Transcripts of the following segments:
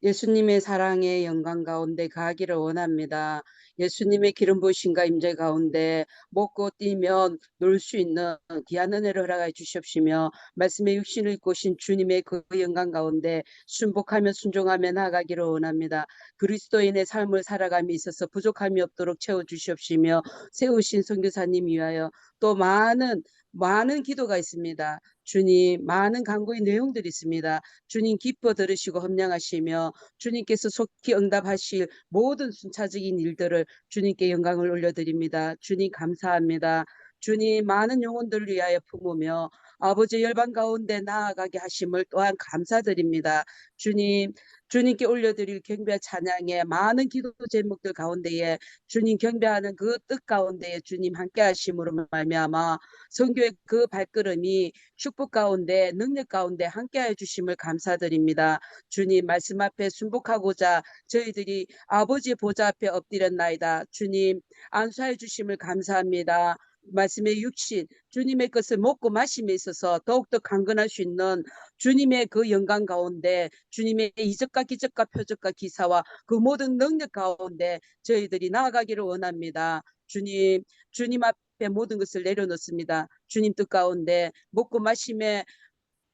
예수님의 사랑의 영광 가운데 가기를 원합니다. 예수님의 기름 부으심과 임재 가운데 먹고 뛰며 놀 수 있는 귀한 은혜를 허락해 주시옵시며 말씀의 육신을 입고 오신 주님의 그 영광 가운데 순복하며 순종하며 나아가기를 원합니다. 그리스도인의 삶을 살아감이 있어서 부족함이 없도록 채워주시옵시며 세우신 선교사님 위하여 또 많은 기도가 있습니다. 주님, 많은 간구의 내용들이 있습니다. 주님 기뻐 들으시고 험량하시며 주님께서 속히 응답하실 모든 순차적인 일들을 주님께 영광을 올려드립니다. 주님 감사합니다. 주님 많은 영혼들을 위하여 품으며 아버지 열방 가운데 나아가게 하심을 또한 감사드립니다. 주님, 주님께 올려드릴 경배 찬양의 많은 기도 제목들 가운데에 주님 경배하는 그 뜻 가운데에 주님 함께 하심으로 말미암아 선교의 그 발걸음이 축복 가운데 능력 가운데 함께해 주심을 감사드립니다. 주님 말씀 앞에 순복하고자 저희들이 아버지 보좌 앞에 엎드렸나이다. 주님 안수해 주심을 감사합니다. 말씀의 육신 주님의 것을 먹고 마심에 있어서 더욱더 강건할 수 있는 주님의 그 영광 가운데 주님의 이적과 기적과 표적과 기사와 그 모든 능력 가운데 저희들이 나아가기를 원합니다. 주님 앞에 모든 것을 내려놓습니다. 주님 뜻 가운데 먹고 마심에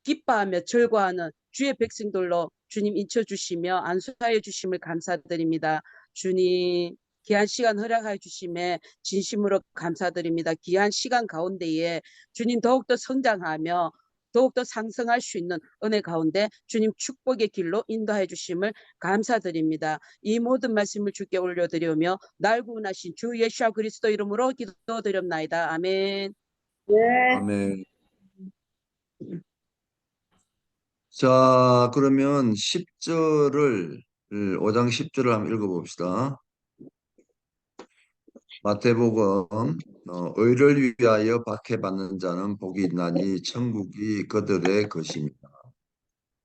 기뻐하며 즐거워하는 주의 백성들로 주님 인쳐주시며 안수하여 주심을 감사드립니다. 주님 귀한 시간 허락하여 주심에 진심으로 감사드립니다. 귀한 시간 가운데에 주님 더욱더 성장하며 더욱더 상승할 수 있는 은혜 가운데 주님 축복의 길로 인도해 주심을 감사드립니다. 이 모든 말씀을 주께 올려드리며 날 구원하신 주 예수와 그리스도 이름으로 기도드립나이다. 아멘. 네. 아멘. 자, 그러면 10절을 5장 10절을 한번 읽어봅시다. 마태복음 의를 위하여 박해받는 자는 복이 있나니 천국이 그들의 것입니다.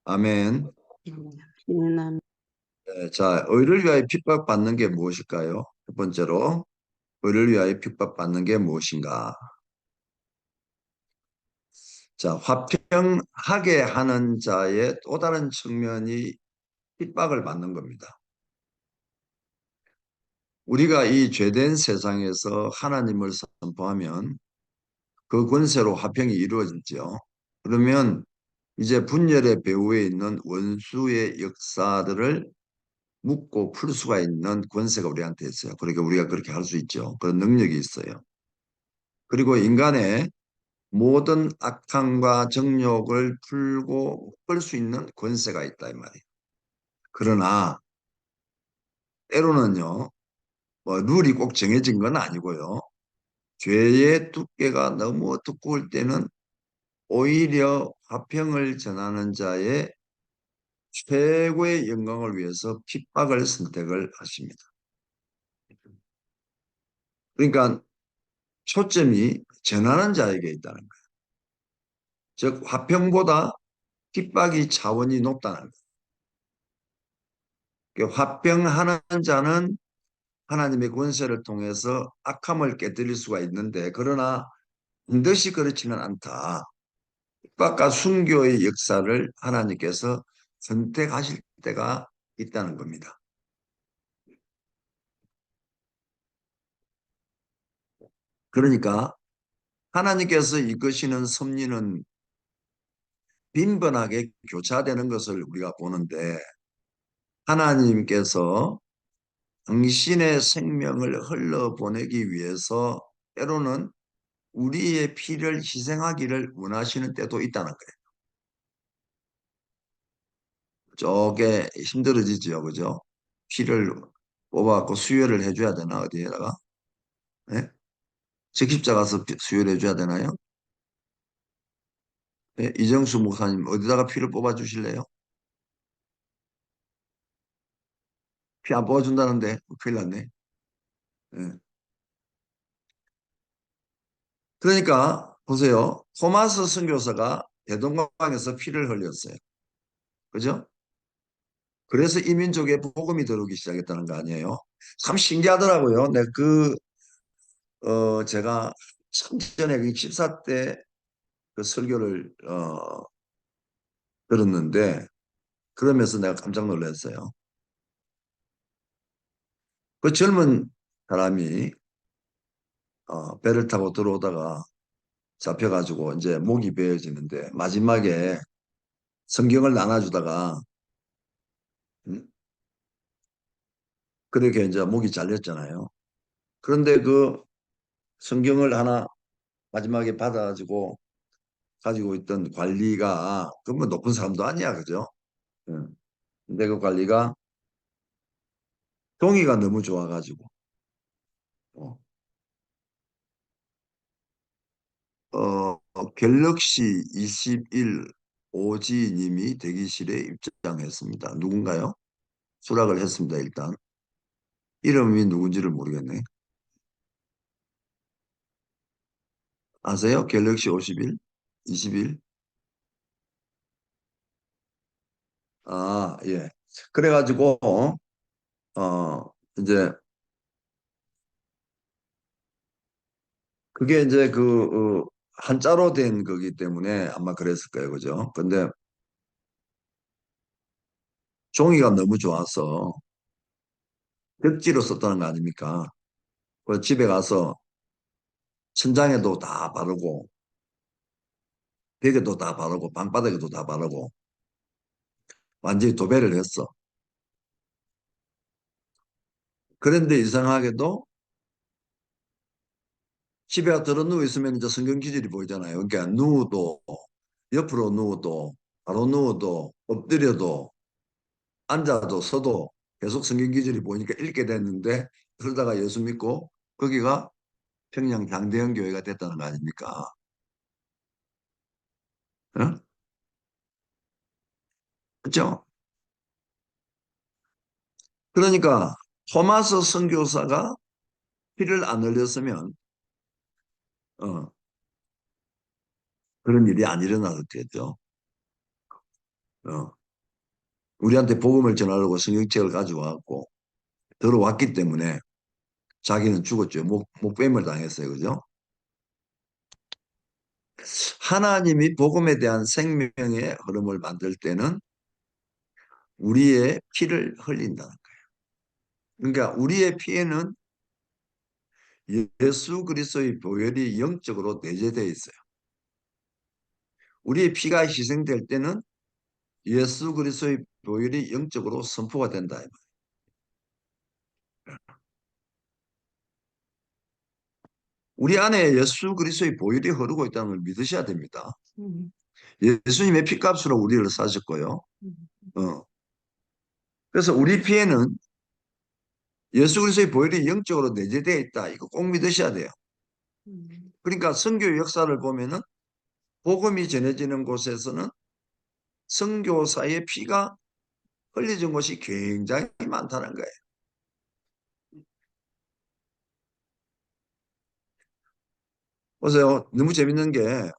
아멘. 네, 자, 의를 위하여 핍박받는 게 무엇일까요? 첫 번째로 의를 위하여 핍박받는 게 무엇인가? 자, 화평하게 하는 자의 또 다른 측면이 핍박을 받는 겁니다. 우리가 이 죄된 세상에서 하나님을 선포하면 그 권세로 화평이 이루어지죠. 그러면 이제 분열의 배후에 있는 원수의 역사들을 묻고 풀 수가 있는 권세가 우리한테 있어요. 그러니까 우리가 그렇게 할 수 있죠. 그런 능력이 있어요. 그리고 인간의 모든 악함과 정욕을 풀고 끌 수 있는 권세가 있다 이 말이에요. 그러나 때로는요, 뭐 룰이 꼭 정해진 건 아니고요. 죄의 두께가 너무 두꺼울 때는 오히려 화평을 전하는 자의 최고의 영광을 위해서 핍박을 선택을 하십니다. 그러니까 초점이 전하는 자에게 있다는 거예요. 즉 화평보다 핍박이 차원이 높다는 거예요. 그러니까 화평하는 자는 하나님의 권세를 통해서 악함을 깨뜨릴 수가 있는데 그러나 반드시 그렇지는 않다. 핍박과 순교의 역사를 하나님께서 선택하실 때가 있다는 겁니다. 그러니까 하나님께서 이끄시는 섭리는 빈번하게 교차되는 것을 우리가 보는데 하나님께서 당신의 생명을 흘러보내기 위해서 때로는 우리의 피를 희생하기를 원하시는 때도 있다는 거예요. 저게 힘들어지죠, 그죠? 피를 뽑아갖고 수혈을 해줘야 되나 어디에다가? 네? 적십자 가서 수혈해 줘야 되나요? 네? 이정수 목사님 어디다가 피를 뽑아 주실래요? 피 안 뽑아준다는데 큰일 났네. 네. 그러니까 보세요. 토마스 선교사가 대동강에서 피를 흘렸어요. 그죠? 그래서 이민족의 복음이 들어오기 시작했다는 거 아니에요? 참 신기하더라고요. 제가 참 전에 14 때 그 설교를 들었는데 그러면서 내가 깜짝 놀랐어요. 그 젊은 사람이 배를 타고 들어오다가 잡혀가지고 이제 목이 베어지는데 마지막에 성경을 나눠주다가 음, 그렇게 이제 목이 잘렸잖아요. 그런데 그 성경을 하나 마지막에 받아가지고 가지고 있던 관리가 그뭐 높은 사람도 아니야, 그죠? 응. 근데 그 관리가 종이가 너무 좋아가지고 어, 갤럭시 21 오지 님이 대기실에 입장했습니다. 누군가요? 수락을 했습니다, 일단. 이름이 누군지를 모르겠네. 아세요? 갤럭시 51? 21? 아, 예. 그래가지고, 이제, 그게 이제 한자로 된 거기 때문에 아마 그랬을 거예요. 그죠? 근데 종이가 너무 좋아서 벽지로 썼다는 거 아닙니까? 그 집에 가서 천장에도 다 바르고, 벽에도 다 바르고, 방바닥에도 다 바르고, 완전히 도배를 했어. 그런데 이상하게도 집에 들어 누워 있으면 이제 성경 기질이 보이잖아요. 그러니까 누워도, 옆으로 누워도, 바로 누워도, 엎드려도, 앉아도 서도 계속 성경 기질이 보이니까 읽게 됐는데 그러다가 예수 믿고 거기가 평양 장대현 교회가 됐다는 거 아닙니까? 어? 그렇죠? 그러니까 토마스 선교사가 피를 안 흘렸으면 어, 그런 일이 안 일어났겠죠. 어, 우리한테 복음을 전하려고 성경책을 가져와갖고 들어왔기 때문에 자기는 죽었죠. 목뱀을 당했어요. 그죠? 하나님이 복음에 대한 생명의 흐름을 만들 때는 우리의 피를 흘린다는 거예요. 그러니까 우리의 피에는 예수 그리스도의 보혈이 영적으로 내재되어 있어요. 우리의 피가 희생될 때는 예수 그리스도의 보혈이 영적으로 선포가 된다. 우리 안에 예수 그리스도의 보혈이 흐르고 있다는 걸 믿으셔야 됩니다. 예수님의 피값으로 우리를 사셨고요. 어. 그래서 우리 피에는 예수 그리스도의 보혈이 영적으로 내재되어 있다. 이거 꼭 믿으셔야 돼요. 그러니까 선교 역사를 보면은 복음이 전해지는 곳에서는 선교사의 피가 흘려진 곳이 굉장히 많다는 거예요. 보세요. 너무 재밌는 게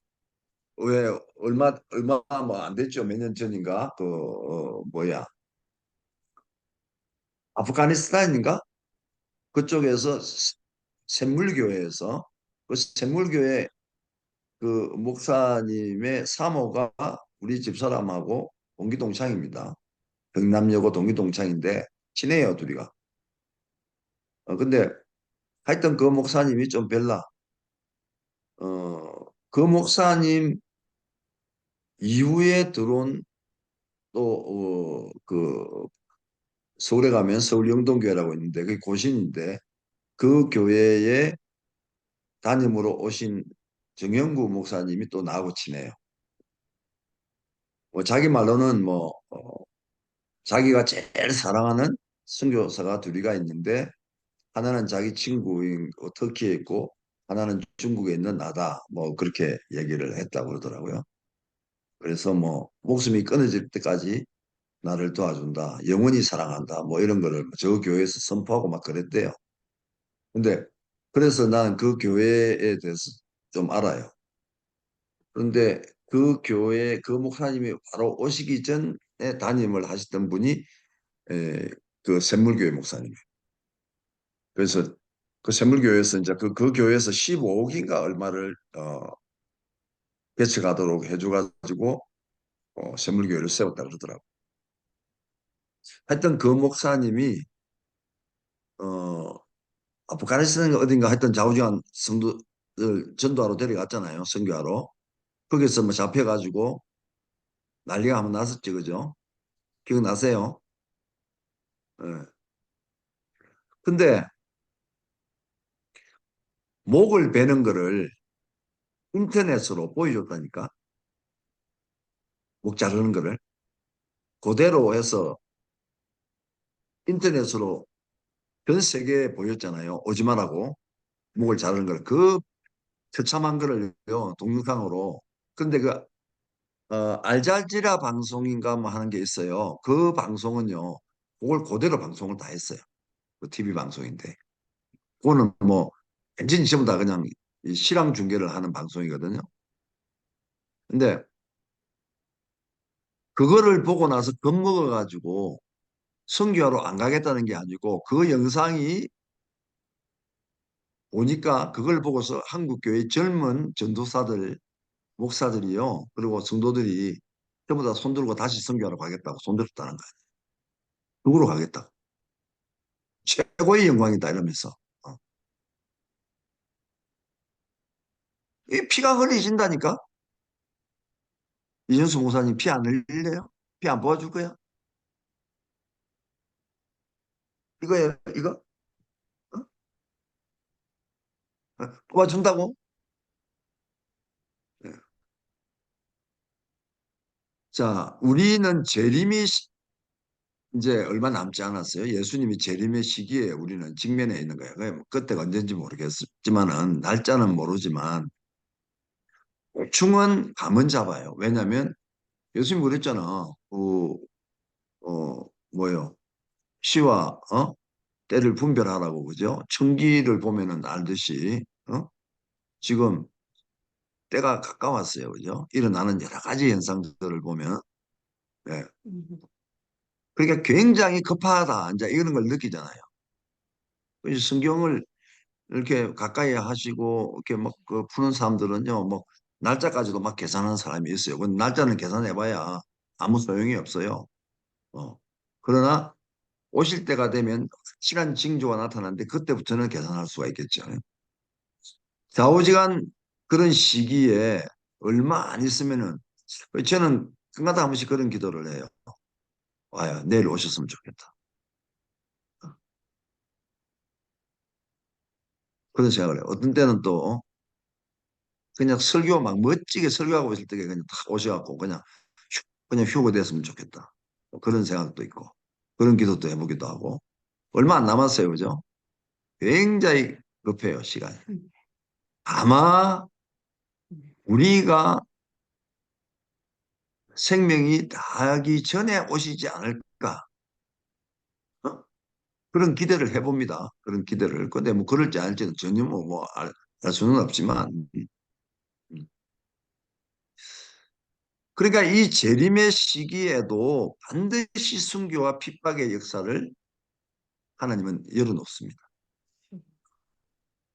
왜 얼마 뭐 안 됐죠. 몇 년 전인가 뭐야 아프가니스탄인가 그쪽에서 샘물교회에서 그 샘물교회 그 목사님의 사모가 우리 집사람하고 동기동창입니다. 경남여고 동기동창인데 친해요 둘이가. 근데 하여튼 그 목사님이 좀 별나. 그 목사님 이후에 들어온 또그 서울에 가면 서울 영동교회라고 있는데 그게 고신인데 그 교회에 담임으로 오신 정영구 목사님이 또 나하고 친해요. 뭐 자기 말로는 자기가 제일 사랑하는 선교사가 둘이가 있는데 하나는 자기 친구인 터키에 있고 하나는 중국에 있는 나다. 뭐 그렇게 얘기를 했다고 그러더라고요. 그래서 뭐 목숨이 끊어질 때까지 나를 도와준다. 영원히 사랑한다. 뭐 이런 거를 저 교회에서 선포하고 막 그랬대요. 근데 그래서 나는 그 교회에 대해서 좀 알아요. 그런데 그 교회 그 목사님이 바로 오시기 전에 담임을 하시던 분이 에, 그 샘물교회 목사님이에요. 그래서 그 샘물교회에서 이제 그 교회에서 15억인가 얼마를 개척하도록 해줘가지고 샘물교회를 세웠다 그러더라고. 하여튼 그 목사님이 어 아프가니스탄 어딘가 하여튼 좌우지간 성도들 전도하러 데려갔잖아요. 선교하러. 거기서 뭐 잡혀가지고 난리가 한번 났었지, 그죠? 기억나세요? 예. 근데 목을 베는 거를 인터넷으로 보여줬다니까. 목 자르는 거를. 그대로 해서 인터넷으로 전 세계에 보였잖아요. 오지 말라고. 목을 자르는 걸. 그 처참한 거를요, 동영상으로. 근데 그, 알자지라 방송인가 뭐 하는 게 있어요. 그 방송은요, 그걸 그대로 방송을 다 했어요. 그 TV 방송인데. 그거는 뭐, 완전히 전부 다 그냥 이 실황 중계를 하는 방송이거든요. 근데 그거를 보고 나서 겁먹어가지고 선교하러 안 가겠다는 게 아니고 그 영상이 오니까 그걸 보고서 한국교회 젊은 전도사들, 목사들이요. 그리고 성도들이 전부 다 손들고 다시 선교하러 가겠다고 손들었다는 거예요. 누구로 가겠다고. 최고의 영광이다 이러면서. 어. 이 피가 흘리신다니까? 이준수 목사님 피 안 흘릴래요? 피 안 뽑아줄 거야? 이거예요, 이거? 어? 뽑아준다고? 네. 자, 우리는 재림이 이제 얼마 남지 않았어요. 예수님이 재림의 시기에 우리는 직면해 있는 거예요. 그때가 언제인지 모르겠지만은 날짜는 모르지만 대충은 감은 잡아요. 왜냐하면 예수님 그랬잖아. 뭐요? 시와 때를 분별하라고 그죠? 청기를 보면은 알듯이 지금 때가 가까웠어요. 그죠? 일어나는 여러 가지 현상들을 보면 네. 그러니까 굉장히 급하다. 이제 이런 걸 느끼잖아요. 그래서 성경을 이렇게 가까이 하시고 이렇게 막그 푸는 사람들은요, 뭐 날짜까지도 막 계산하는 사람이 있어요. 그 날짜는 계산해봐야 아무 소용이 없어요. 어. 그러나 오실 때가 되면 시간 징조가 나타나는데 그때부터는 계산할 수가 있겠죠. 좌우지간 그런 시기에 얼마 안 있으면은 저는 끝마다 한 번씩 그런 기도를 해요. 와야 내일 오셨으면 좋겠다. 그런 생각을 해요. 어떤 때는 또 그냥 설교 막 멋지게 설교하고 있을 때 그냥 탁 오셔갖고 그냥 휴가 됐으면 좋겠다. 뭐 그런 생각도 있고 그런 기도도 해보기도 하고 얼마 안 남았어요, 그죠? 굉장히 급해요, 시간이. 아마 우리가 생명이 다하기 전에 오시지 않을까? 어? 그런 기대를 해봅니다. 그런 기대를. 근데 뭐 그럴지 아닐지는 전혀 알 수는 없지만. 음. 그러니까 이 재림의 시기에도 반드시 순교와 핍박의 역사를 하나님은 열어놓습니다.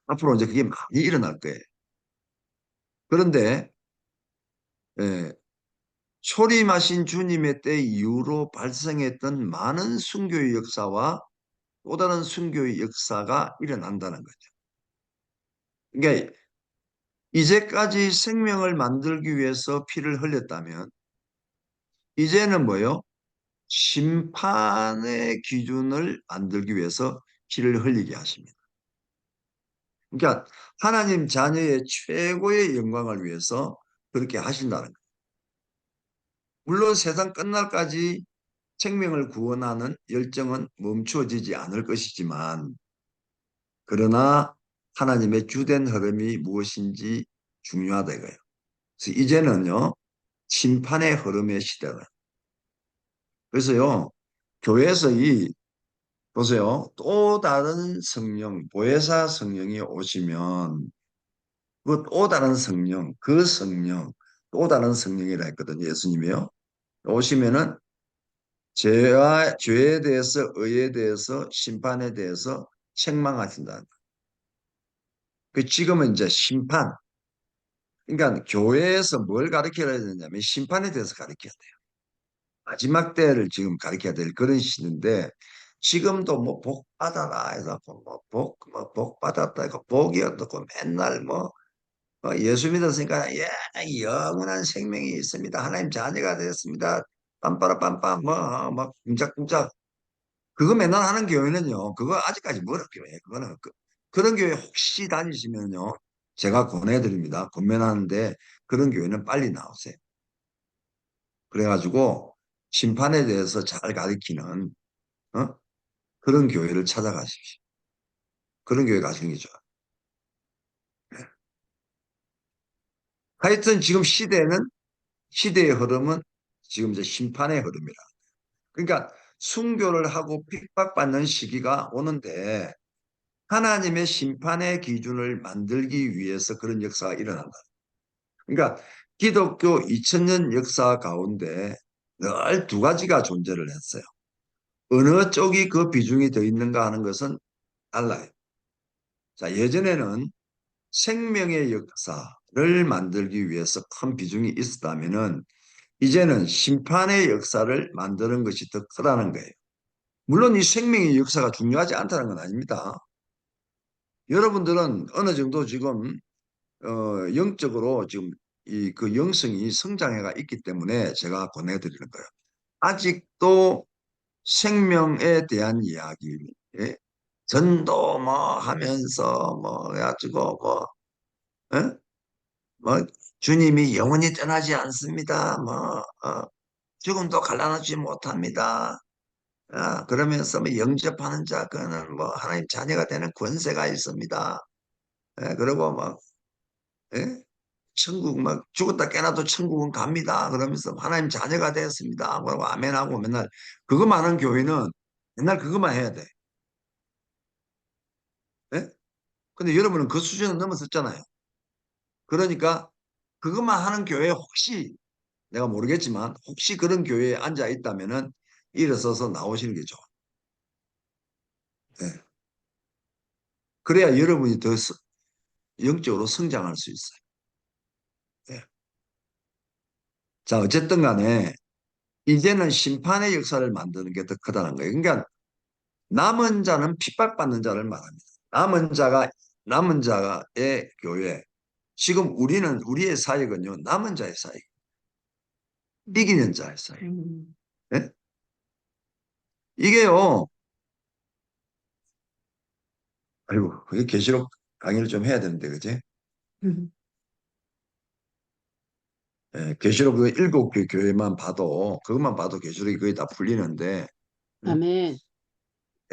앞으로 이제 그게 많이 일어날 거예요. 그런데 초림하신 주님의 때 이후로 발생했던 많은 순교의 역사와 또 다른 순교의 역사가 일어난다는 거죠. 그러니까 이제까지 생명을 만들기 위해서 피를 흘렸다면 이제는 뭐요? 심판의 기준을 만들기 위해서 피를 흘리게 하십니다. 그러니까 하나님 자녀의 최고의 영광을 위해서 그렇게 하신다는 거예요. 물론 세상 끝날까지 생명을 구원하는 열정은 멈춰지지 않을 것이지만 그러나 하나님의 주된 흐름이 무엇인지 중요하다 이거예요. 그래서 이제는요. 심판의 흐름의 시대다. 그래서요. 교회에서 보세요. 또 다른 성령, 보혜사 성령이 오시면 그 또 다른 성령, 그 성령, 또 다른 성령이라 했거든요. 예수님이요. 오시면은 죄에 대해서, 의에 대해서, 심판에 대해서 책망하신다. 그 지금은 이제 심판. 그러니까 교회에서 뭘 가르쳐야 되냐면 심판에 대해서 가르쳐야 돼요. 마지막 때를 지금 가리켜야 될 그런 시인데 지금도 뭐 복 받아라 해서 복 받았다 이거 복이 어떻고 맨날 예수 믿었으니까 예 영원한 생명이 있습니다. 하나님 자녀가 되었습니다. 빰빠라빰빰 막 쿵짝쿵짝 그거 맨날 하는 교회는요. 그거 아직까지 멀어 교회. 그거는 그런 교회 혹시 다니시면요. 제가 권해드립니다. 권면하는데 그런 교회는 빨리 나오세요. 그래가지고 심판에 대해서 잘 가르치는 어? 그런 교회를 찾아가십시오. 그런 교회 가시는 게 좋아요. 하여튼 지금 시대의 흐름은 지금 이제 심판의 흐름이라. 그러니까 순교를 하고 핍박받는 시기가 오는데 하나님의 심판의 기준을 만들기 위해서 그런 역사가 일어난다. 그러니까 기독교 2000년 역사 가운데 늘 두 가지가 존재를 했어요. 어느 쪽이 그 비중이 더 있는가 하는 것은 달라요. 자, 예전에는 생명의 역사를 만들기 위해서 큰 비중이 있었다면은 이제는 심판의 역사를 만드는 것이 더 크다는 거예요. 물론 이 생명의 역사가 중요하지 않다는 건 아닙니다. 여러분들은 어느 정도 지금 영적으로 지금 이 그 영성이 성장해가 있기 때문에 제가 권해드리는 거예요. 아직도 생명에 대한 이야기, 예? 전도 뭐 하면서 뭐 해가지고 예? 뭐 주님이 영원히 떠나지 않습니다. 죽음도 갈라놓지 못합니다. 그러면서 뭐 영접하는 자 그는 뭐 하나님 자녀가 되는 권세가 있습니다. 그리고 막 예? 천국 막 죽었다 깨나도 천국은 갑니다. 그러면서 하나님 자녀가 되었습니다. 뭐라고 아멘하고 맨날 그거 많은 교회는 맨날 그것만 해야 돼. 예? 근데 여러분은 그 수준은 넘어섰잖아요. 그러니까 그것만 하는 교회 혹시 내가 모르겠지만 혹시 그런 교회에 앉아 있다면은 일어서서 나오시는 게 좋아. 예. 그래야 여러분이 더 영적으로 성장할 수 있어요. 예. 자, 어쨌든 간에 이제는 심판의 역사를 만드는 게 더 크다는 거예요. 그러니까 남은 자는 핍박받는 자를 말합니다. 남은 자의 교회. 지금 우리의 사역은요, 남은 자의 사역, 이기는 자의 사역. 예? 이게요, 아이고, 그게 계시록 강의를 좀 해야 되는데, 그지? 음. 예, 계시록 그 7개 교회만 봐도, 그것만 봐도 계시록이 거의 다 풀리는데, 응? 아멘.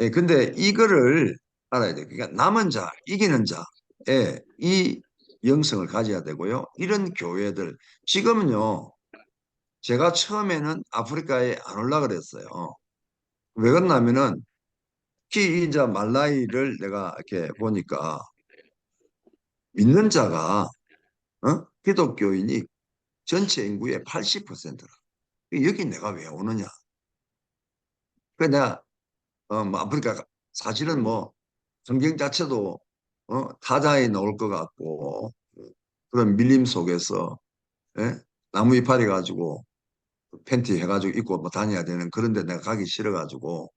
예, 근데 이거를 알아야 돼요. 그러니까 남은 자, 이기는 자의 이 영성을 가져야 되고요. 이런 교회들, 지금은요, 제가 처음에는 아프리카에 안 올라 그랬어요. 왜 그러냐면은 특히 이제 말라위를 내가 이렇게 보니까 믿는 자가 기독교인이 전체 인구의 80%라. 여기 내가 왜 오느냐? 그 내가 뭐 아프리카 사실은 뭐 성경 자체도 타자에 나올 것 같고 그런 밀림 속에서 예? 나무 이파리 가지고 팬티 해가지고 입고 뭐 다녀야 되는 그런데 내가 가기 싫어가지고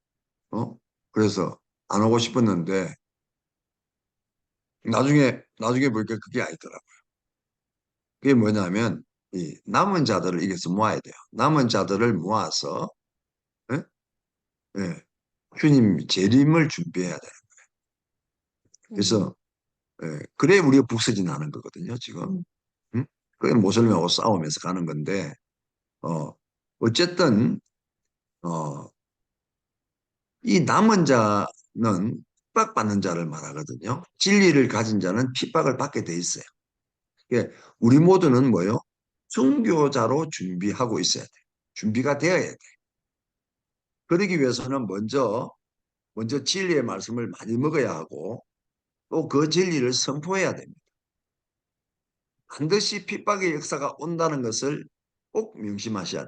그래서 안 오고 싶었는데 나중에 보니까 그게 아니더라고요. 그게 뭐냐면 이 남은 자들을 여기서 모아야 돼요. 남은 자들을 모아서 예? 예. 주님 재림을 준비해야 돼요. 그래서 그래 우리가 북서진하는 거거든요. 지금 응? 그래 모슬림하고 싸우면서 가는 건데 어 어쨌든 어 이 남은 자는 핍박받는 자를 말하거든요. 진리를 가진 자는 핍박을 받게 돼 있어요. 예, 우리 모두는 뭐요? 순교자로 준비하고 있어야 돼. 준비가 되어야 돼. 그러기 위해서는 먼저 진리의 말씀을 많이 먹어야 하고 또 그 진리를 선포해야 됩니다. 반드시 핍박의 역사가 온다는 것을 꼭 명심하셔야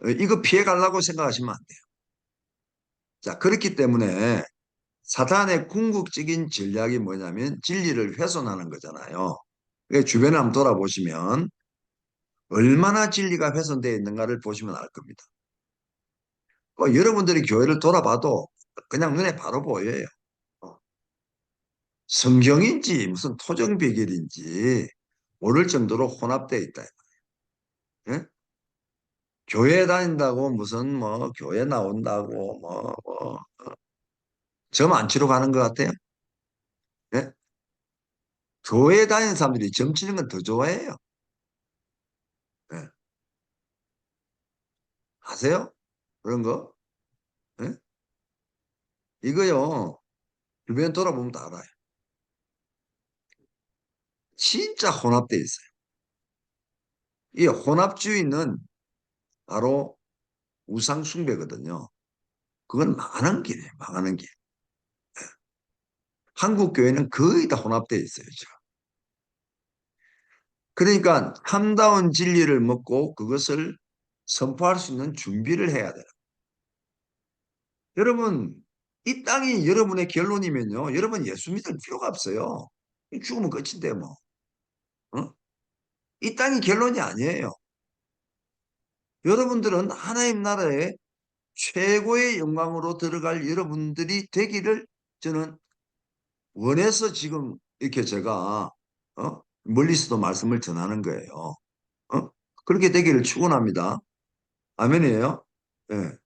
돼요. 이거 피해 가려고 생각하시면 안 돼요. 자, 그렇기 때문에 사탄의 궁극적인 전략이 뭐냐면 진리를 훼손하는 거잖아요. 그러니까 주변에 한번 돌아보시면 얼마나 진리가 훼손되어 있는가를 보시면 알 겁니다. 여러분들이 교회를 돌아봐도 그냥 눈에 바로 보여요. 어, 성경인지 무슨 토정비결인지 모를 정도로 혼합되어 있다. 예? 교회 다닌다고 무슨 뭐 교회 나온다고 점 안 치러 가는 것 같아요. 예? 교회 다니는 사람들이 점 치는 건 더 좋아해요. 예. 아세요? 그런 거? 예? 이거요. 주변 돌아보면 다 알아요. 진짜 혼합되어 있어요. 이 혼합주의는 바로 우상숭배거든요. 그건 망하는 길이에요. 망하는 길. 한국 교회는 거의 다 혼합되어 있어요. 지금. 그러니까 참다운 진리를 먹고 그것을 선포할 수 있는 준비를 해야 돼요. 여러분, 이 땅이 여러분의 결론이면요. 여러분 예수 믿을 필요가 없어요. 죽으면 끝인데 뭐. 어? 이 땅이 결론이 아니에요. 여러분들은 하나님 나라에 최고의 영광으로 들어갈 여러분들이 되기를 저는 원해서 지금 이렇게 제가 멀리서도 말씀을 전하는 거예요. 어? 그렇게 되기를 축원합니다. 아멘이에요. 예.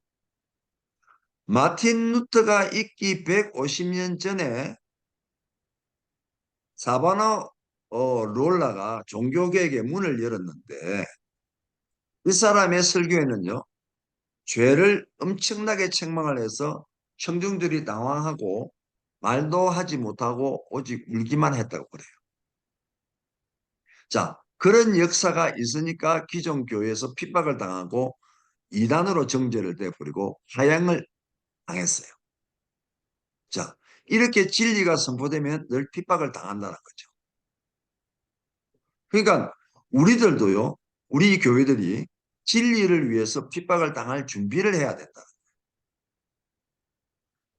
마틴 루터가 있기 150년 전에 사바나 롤라가 종교개혁의 문을 열었는데 이 사람의 설교에는요. 죄를 엄청나게 책망을 해서 청중들이 당황하고 말도 하지 못하고 오직 울기만 했다고 그래요. 자, 그런 역사가 있으니까 기존 교회에서 핍박을 당하고 이단으로 정죄를 돼버리고 하향을 당했어요. 자, 이렇게 진리가 선포되면 늘 핍박을 당한다는 거죠. 그러니까 우리들도요, 우리 교회들이 진리를 위해서 핍박을 당할 준비를 해야 된다.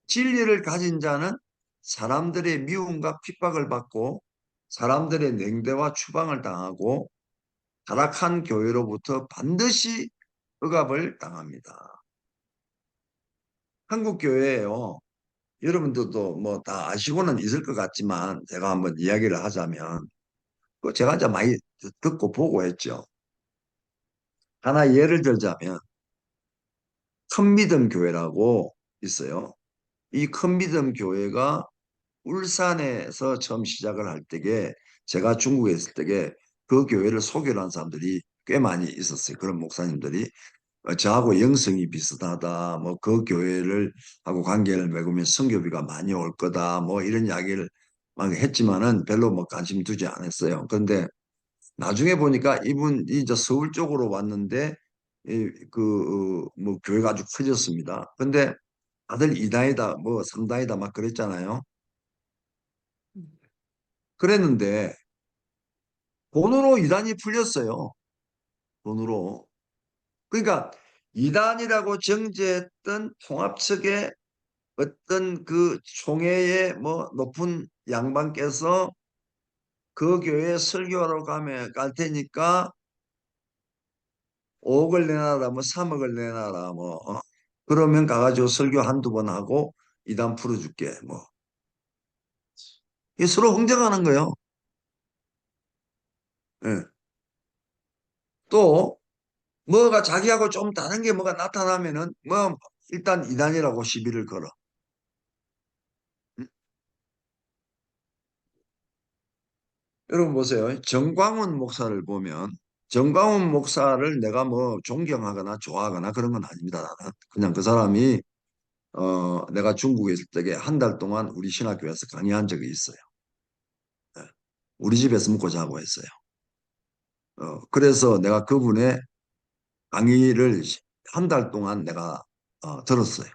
진리를 가진 자는 사람들의 미움과 핍박을 받고 사람들의 냉대와 추방을 당하고 타락한 교회로부터 반드시 억압을 당합니다. 한국 교회에요. 여러분들도 뭐 다 아시고는 있을 것 같지만 제가 한번 이야기를 하자면 그 제가 이제 많이 듣고 보고 했죠. 하나 예를 들자면 큰 믿음 교회라고 있어요. 이 큰 믿음 교회가 울산에서 처음 시작을 할 때에 제가 중국에 있을 때에 그 교회를 소개를 한 사람들이 꽤 많이 있었어요. 그런 목사님들이 저하고 영성이 비슷하다. 뭐 그 교회를 하고 관계를 맺으면 선교비가 많이 올 거다. 뭐 이런 이야기를 막 했지만은 별로 뭐 관심 두지 않았어요. 그런데 나중에 보니까 이분이 이제 서울 쪽으로 왔는데 뭐 교회가 아주 커졌습니다. 근데 다들 이단이다 뭐 삼단이다 막 그랬잖아요. 그랬는데 돈으로 이단이 풀렸어요. 돈으로. 그러니까 이단이라고 정죄했던 통합 측의 어떤 그 총회의 뭐 높은 양반께서 그 교회 설교하러 가면 갈 테니까 5억을 내놔라 뭐 3억을 내놔라 뭐 그러면 가가지고 설교 한두 번 하고 이단 풀어줄게 뭐 이 서로 흥정하는 거예요. 예. 또 뭐가 자기하고 좀 다른 게 뭐가 나타나면은 뭐 일단 이단이라고 시비를 걸어. 음? 여러분 보세요. 정광훈 목사를 보면 정광훈 목사를 내가 뭐 존경하거나 좋아하거나 그런 건 아닙니다. 나는 그냥 그 사람이 내가 중국에 있을 때에 한 달 동안 우리 신학교에서 강의한 적이 있어요. 예. 우리 집에서 묵고 자고 했어요. 그래서 내가 그분의 강의를 한 달 동안 내가 들었어요.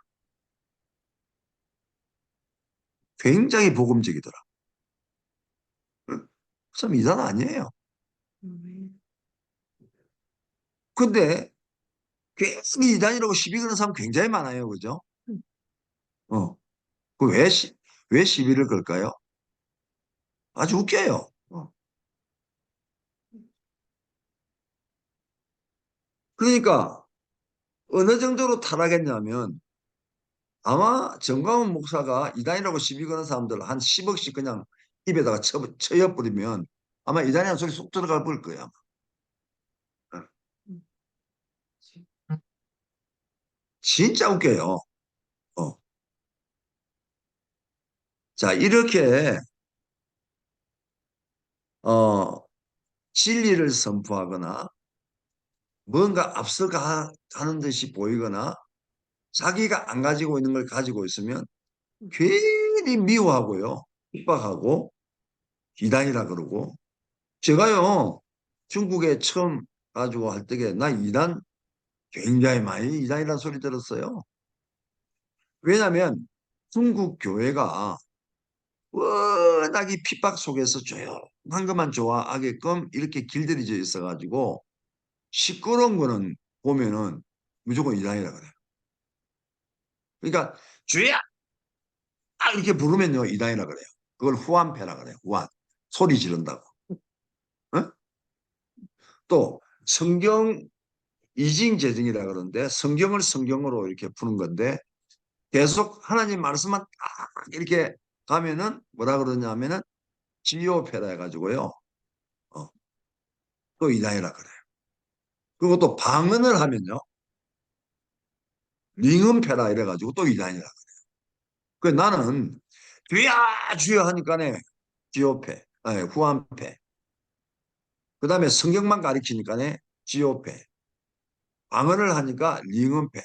굉장히 복음적이더라. 참 이단 아니에요. 근데 괜히 이단이라고 시비 거는 사람 굉장히 많아요. 그죠? 어. 왜 시비를 걸까요? 아주 웃겨요. 그러니까 어느 정도로 타락했냐면 아마 정광훈 목사가 이단이라고 시비 거는 사람들 한 10억씩 그냥 입에다가 쳐여버리면 아마 이단이라는 소리 쏙 들어갈 걸 거야. 아마. 진짜 웃겨요. 어. 자, 이렇게 어, 진리를 선포하거나 뭔가 앞서가는 듯이 보이거나 자기가 안 가지고 있는 걸 가지고 있으면 괜히 미워하고요. 핍박하고 이단이라 그러고 제가요 중국에 처음 가지고 할 때에 나 이단 굉장히 많이 이단이라는 소리 들었어요. 왜냐하면 중국 교회가 워낙 이 핍박 속에서 조용한 것만 좋아하게끔 이렇게 길들여져 있어가지고 시끄러운 거는 보면은 무조건 이단이라 그래요. 그러니까 주야 이렇게 부르면요 이단이라 그래요. 그걸 후한패라 그래요. 후한 소리 지른다고. 어? 또 성경 이징재증이라 그러는데 성경을 성경으로 이렇게 푸는 건데 계속 하나님 말씀만 딱 이렇게 가면은 뭐라 그러냐면은 지오페라 해가지고요. 어, 또 이단이라 그래요. 그리고 또 방언을 하면요. 링은페라 이래가지고 또 이단이라 그래요. 그 나는 주야 주여 하니까네 지오페, 아니, 후한페. 그 다음에 성경만 가리키니까네 지오페. 방언을 하니까 링은페.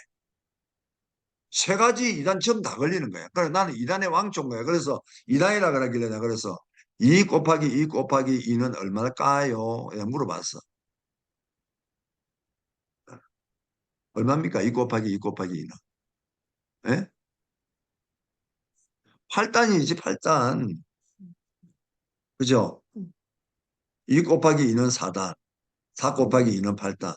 세 가지 이단 처음 다 걸리는 거야. 그래서 나는 이단의 왕초인 거야. 그래서 이단이라 그러길래 내가 그래서 2 곱하기 2 곱하기 2는 얼마일까요? 내가 물어봤어. 얼마입니까? 2 곱하기 2 곱하기 2는. 예? 8단이지, 8단. 그죠? 2 곱하기 2는 4단. 4 곱하기 2는 8단.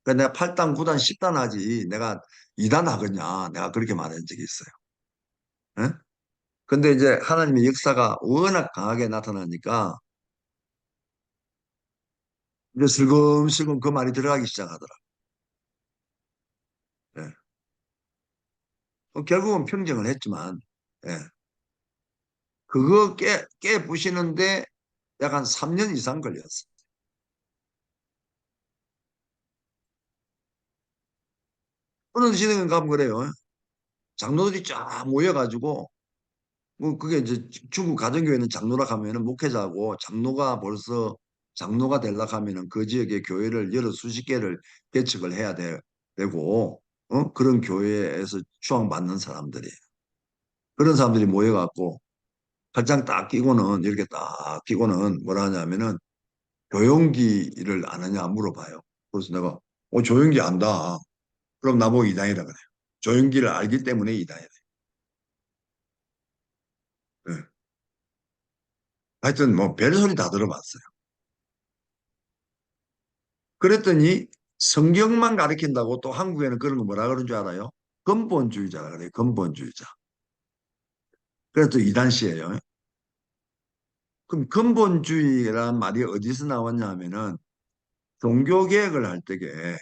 그러니까 내가 8단, 9단, 10단 하지. 내가 2단 하겠냐. 내가 그렇게 말한 적이 있어요. 예? 근데 이제 하나님의 역사가 워낙 강하게 나타나니까 이제 슬금슬금 그 말이 들어가기 시작하더라. 예. 결국은 평정을 했지만, 예. 그거 깨부시는데 약 한 3년 이상 걸렸어. 어느 시대는 가면 그래요. 장로들이 쫙 모여가지고, 뭐 그게 이제 중국 가정교회는 장로라 하면은 목회자고 장로가 벌써 장로가 되려고 하면은 그 지역의 교회를 여러 수십 개를 개척을 해야 되고, 그런 교회에서 추앙받는 사람들이. 그런 사람들이 모여갖고, 팔짱 딱 끼고는, 이렇게 딱 끼고는 뭐라 하냐면은 조용기를 아느냐 물어봐요. 그래서 내가 조용기 안다. 그럼 나보고 이단이라 그래요. 조용기를 알기 때문에 이단이래. 예. 하여튼 뭐 별소리 다 들어봤어요. 그랬더니 성경만 가르친다고 또 한국에는 그런 거 뭐라 그러는 줄 알아요? 근본주의자라 그래요. 근본주의자. 그래서 이단시예요. 그럼 근본주의라는 말이 어디서 나왔냐 하면은 종교개혁을 할 때에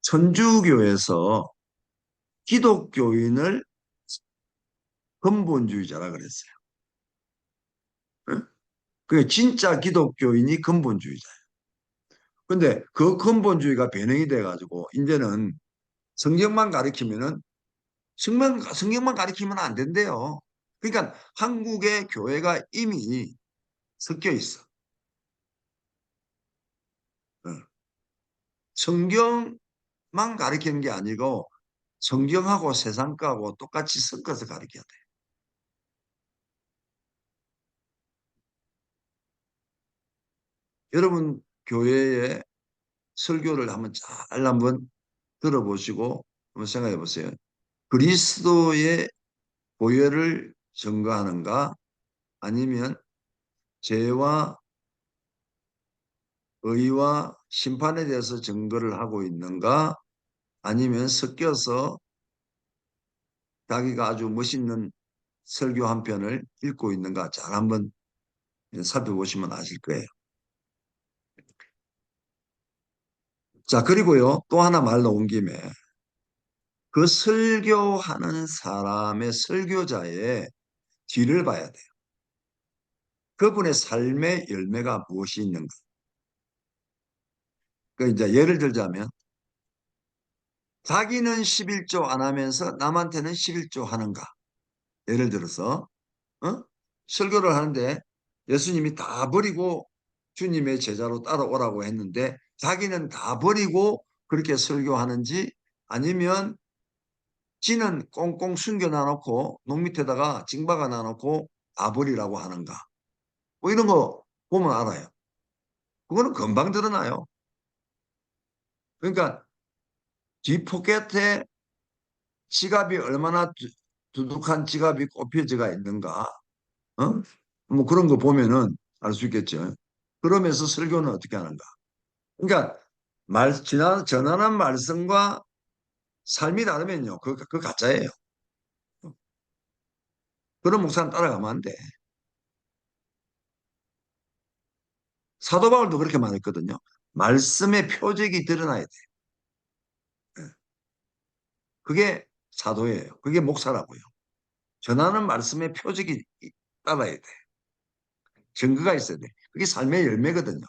천주교에서 기독교인을 근본주의자라 그랬어요. 예? 그게 진짜 기독교인이 근본주의자예요. 근데 그 근본주의가 변형이 돼가지고 이제는 성경만 가리키면은 성경만 가리키면 안 된대요. 그러니까 한국의 교회가 이미 섞여 있어. 어. 성경만 가리키는 게 아니고 성경하고 세상과하고 똑같이 섞어서 가리켜야 돼. 여러분 교회의 설교를 한번 들어보시고 한번 생각해 보세요. 그리스도의 보혈을 증거하는가 아니면 죄와 의와 심판에 대해서 증거를 하고 있는가 아니면 섞여서 자기가 아주 멋있는 설교 한 편을 읽고 있는가 잘 한번 살펴보시면 아실 거예요. 자, 그리고요, 또 하나 말 나온 김에 그 설교하는 사람의 설교자의 뒤를 봐야 돼요. 그분의 삶의 열매가 무엇이 있는가. 그 이제 예를 들자면 자기는 11조 안 하면서 남한테는 11조 하는가. 예를 들어서 어? 설교를 하는데 예수님이 다 버리고 주님의 제자로 따라오라고 했는데 자기는 다 버리고 그렇게 설교하는지 아니면 지는 꽁꽁 숨겨놔 놓고 농 밑에다가 징박아 놔 놓고 다 버리라고 하는가. 뭐 이런 거 보면 알아요. 그거는 금방 드러나요. 그러니까 뒷포켓에 지갑이 얼마나 두둑한 지갑이 꼽혀져가 있는가. 어? 뭐 그런 거 보면은 알 수 있겠죠. 그러면서 설교는 어떻게 하는가. 그러니까 전하는 말씀과 삶이 다르면요. 그 가짜예요. 그런 목사는 따라가면 안 돼. 사도 바울도 그렇게 말했거든요. 말씀의 표적이 드러나야 돼. 그게 사도예요. 그게 목사라고요. 전하는 말씀의 표적이 따라야 돼. 증거가 있어야 돼. 그게 삶의 열매거든요.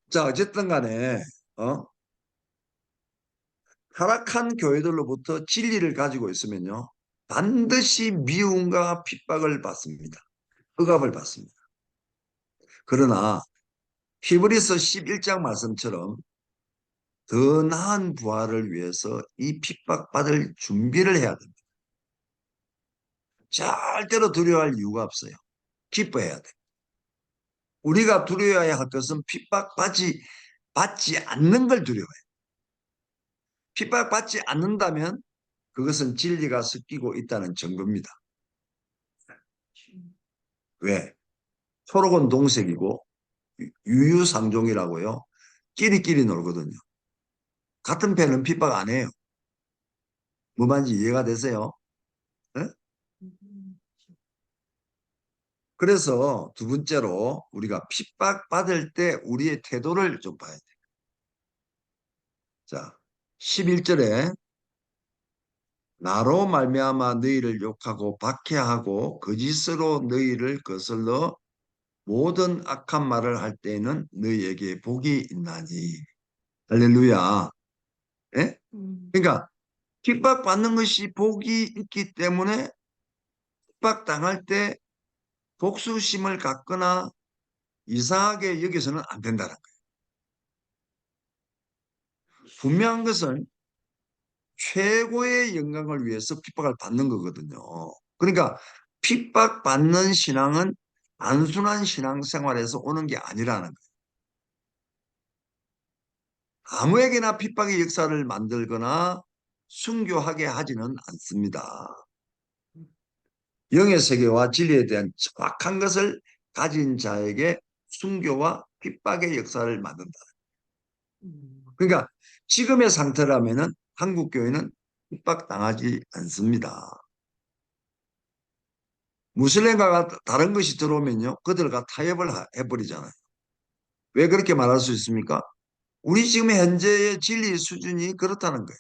자, 어쨌든 간에, 어? 타락한 교회들로부터 진리를 가지고 있으면요. 반드시 미움과 핍박을 받습니다. 억압을 받습니다. 그러나 히브리서 11장 말씀처럼 더 나은 부활을 위해서 이 핍박받을 준비를 해야 됩니다. 절대로 두려워할 이유가 없어요. 기뻐해야 돼. 우리가 두려워해야 할 것은 받지 않는 걸 두려워해. 핍박받지 않는다면 그것은 진리가 섞이고 있다는 증거입니다. 왜? 초록은 동색이고 유유상종이라고요. 끼리끼리 놀거든요. 같은 편은 핍박 안 해요. 뭐 말인지 이해가 되세요? 네? 그래서 두 번째로 우리가 핍박받을 때 우리의 태도를 좀 봐야 돼요. 자, 11절에 나로 말미암아 너희를 욕하고 박해하고 거짓으로 너희를 거슬러 모든 악한 말을 할 때에는 너희에게 복이 있나니. 할렐루야. 예? 그러니까 핍박받는 것이 복이 있기 때문에 핍박당할 때 복수심을 갖거나 이상하게 여기서는 안 된다는 거예요. 분명한 것은 최고의 영광을 위해서 핍박을 받는 거거든요. 그러니까 핍박받는 신앙은 단순한 신앙생활에서 오는 게 아니라는 거예요. 아무에게나 핍박의 역사를 만들거나 순교하게 하지는 않습니다. 영의 세계와 진리에 대한 정확한 것을 가진 자에게 순교와 핍박의 역사를 만든다. 그러니까 지금의 상태라면은 한국 교회는 핍박당하지 않습니다. 무슬림과 다른 것이 들어오면요, 그들과 타협을 해버리잖아요. 왜 그렇게 말할 수 있습니까? 우리 지금 현재의 진리 수준이 그렇다는 거예요.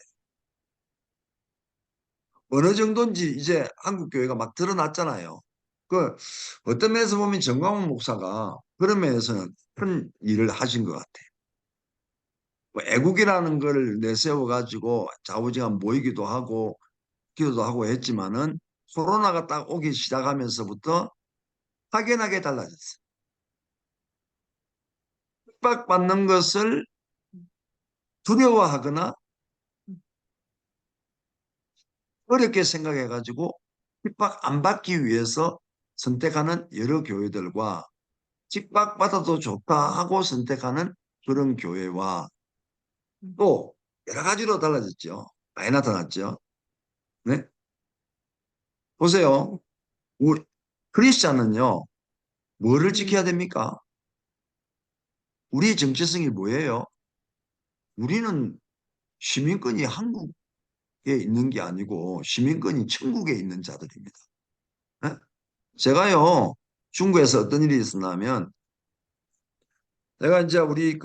어느 정도인지 이제 한국 교회가 막 드러났잖아요. 그 어떤 면에서 보면 정광훈 목사가 그런 면에서는 큰 일을 하신 것 같아요. 뭐 애국이라는 걸 내세워 가지고 좌우지간 모이기도 하고 기도도 하고 했지만은 코로나가 딱 오기 시작하면서부터 확연하게 달라졌어요. 핍박받는 것을 두려워하거나 어렵게 생각해 가지고 핍박 안 받기 위해서 선택하는 여러 교회들과 핍박받아도 좋다 하고 선택하는 그런 교회와 또 여러 가지로 달라졌죠. 많이 나타났죠. 네? 보세요. 우리 크리스찬은요. 뭐를 지켜야 됩니까? 우리 정체성이 뭐예요? 우리는 시민권이 한국에 있는 게 아니고 시민권이 천국에 있는 자들입니다. 네? 제가요. 중국에서 어떤 일이 있었냐면 내가 이제 우리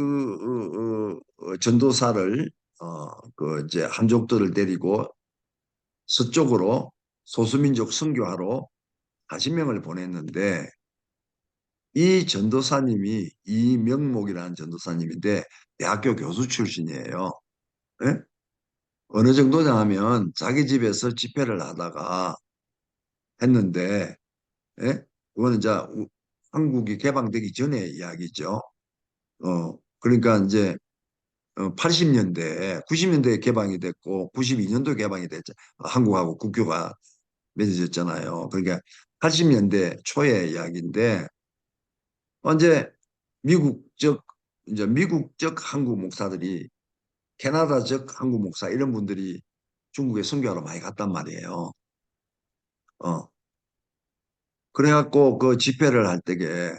전도사를 그 이제 한족들을 데리고 서쪽으로 소수민족 선교하러 40명을 보냈는데 이 전도사님이 이명목이라는 전도사님인데 대학교 교수 출신이에요. 예? 어느 정도냐 하면 자기 집에서 집회를 하다가 했는데 예? 그거는 이제 한국이 개방되기 전의 이야기죠. 그러니까 이제 80년대, 90년대에 개방이 됐고 92년도에 개방이 됐죠. 한국하고 국교가 맺어졌잖아요. 그러니까 80년대 초의 이야기인데 이제 미국적 이제 미국적 한국 목사들이 캐나다적 한국 목사 이런 분들이 중국에 선교하러 많이 갔단 말이에요. 어. 그래갖고 그 집회를 할 때에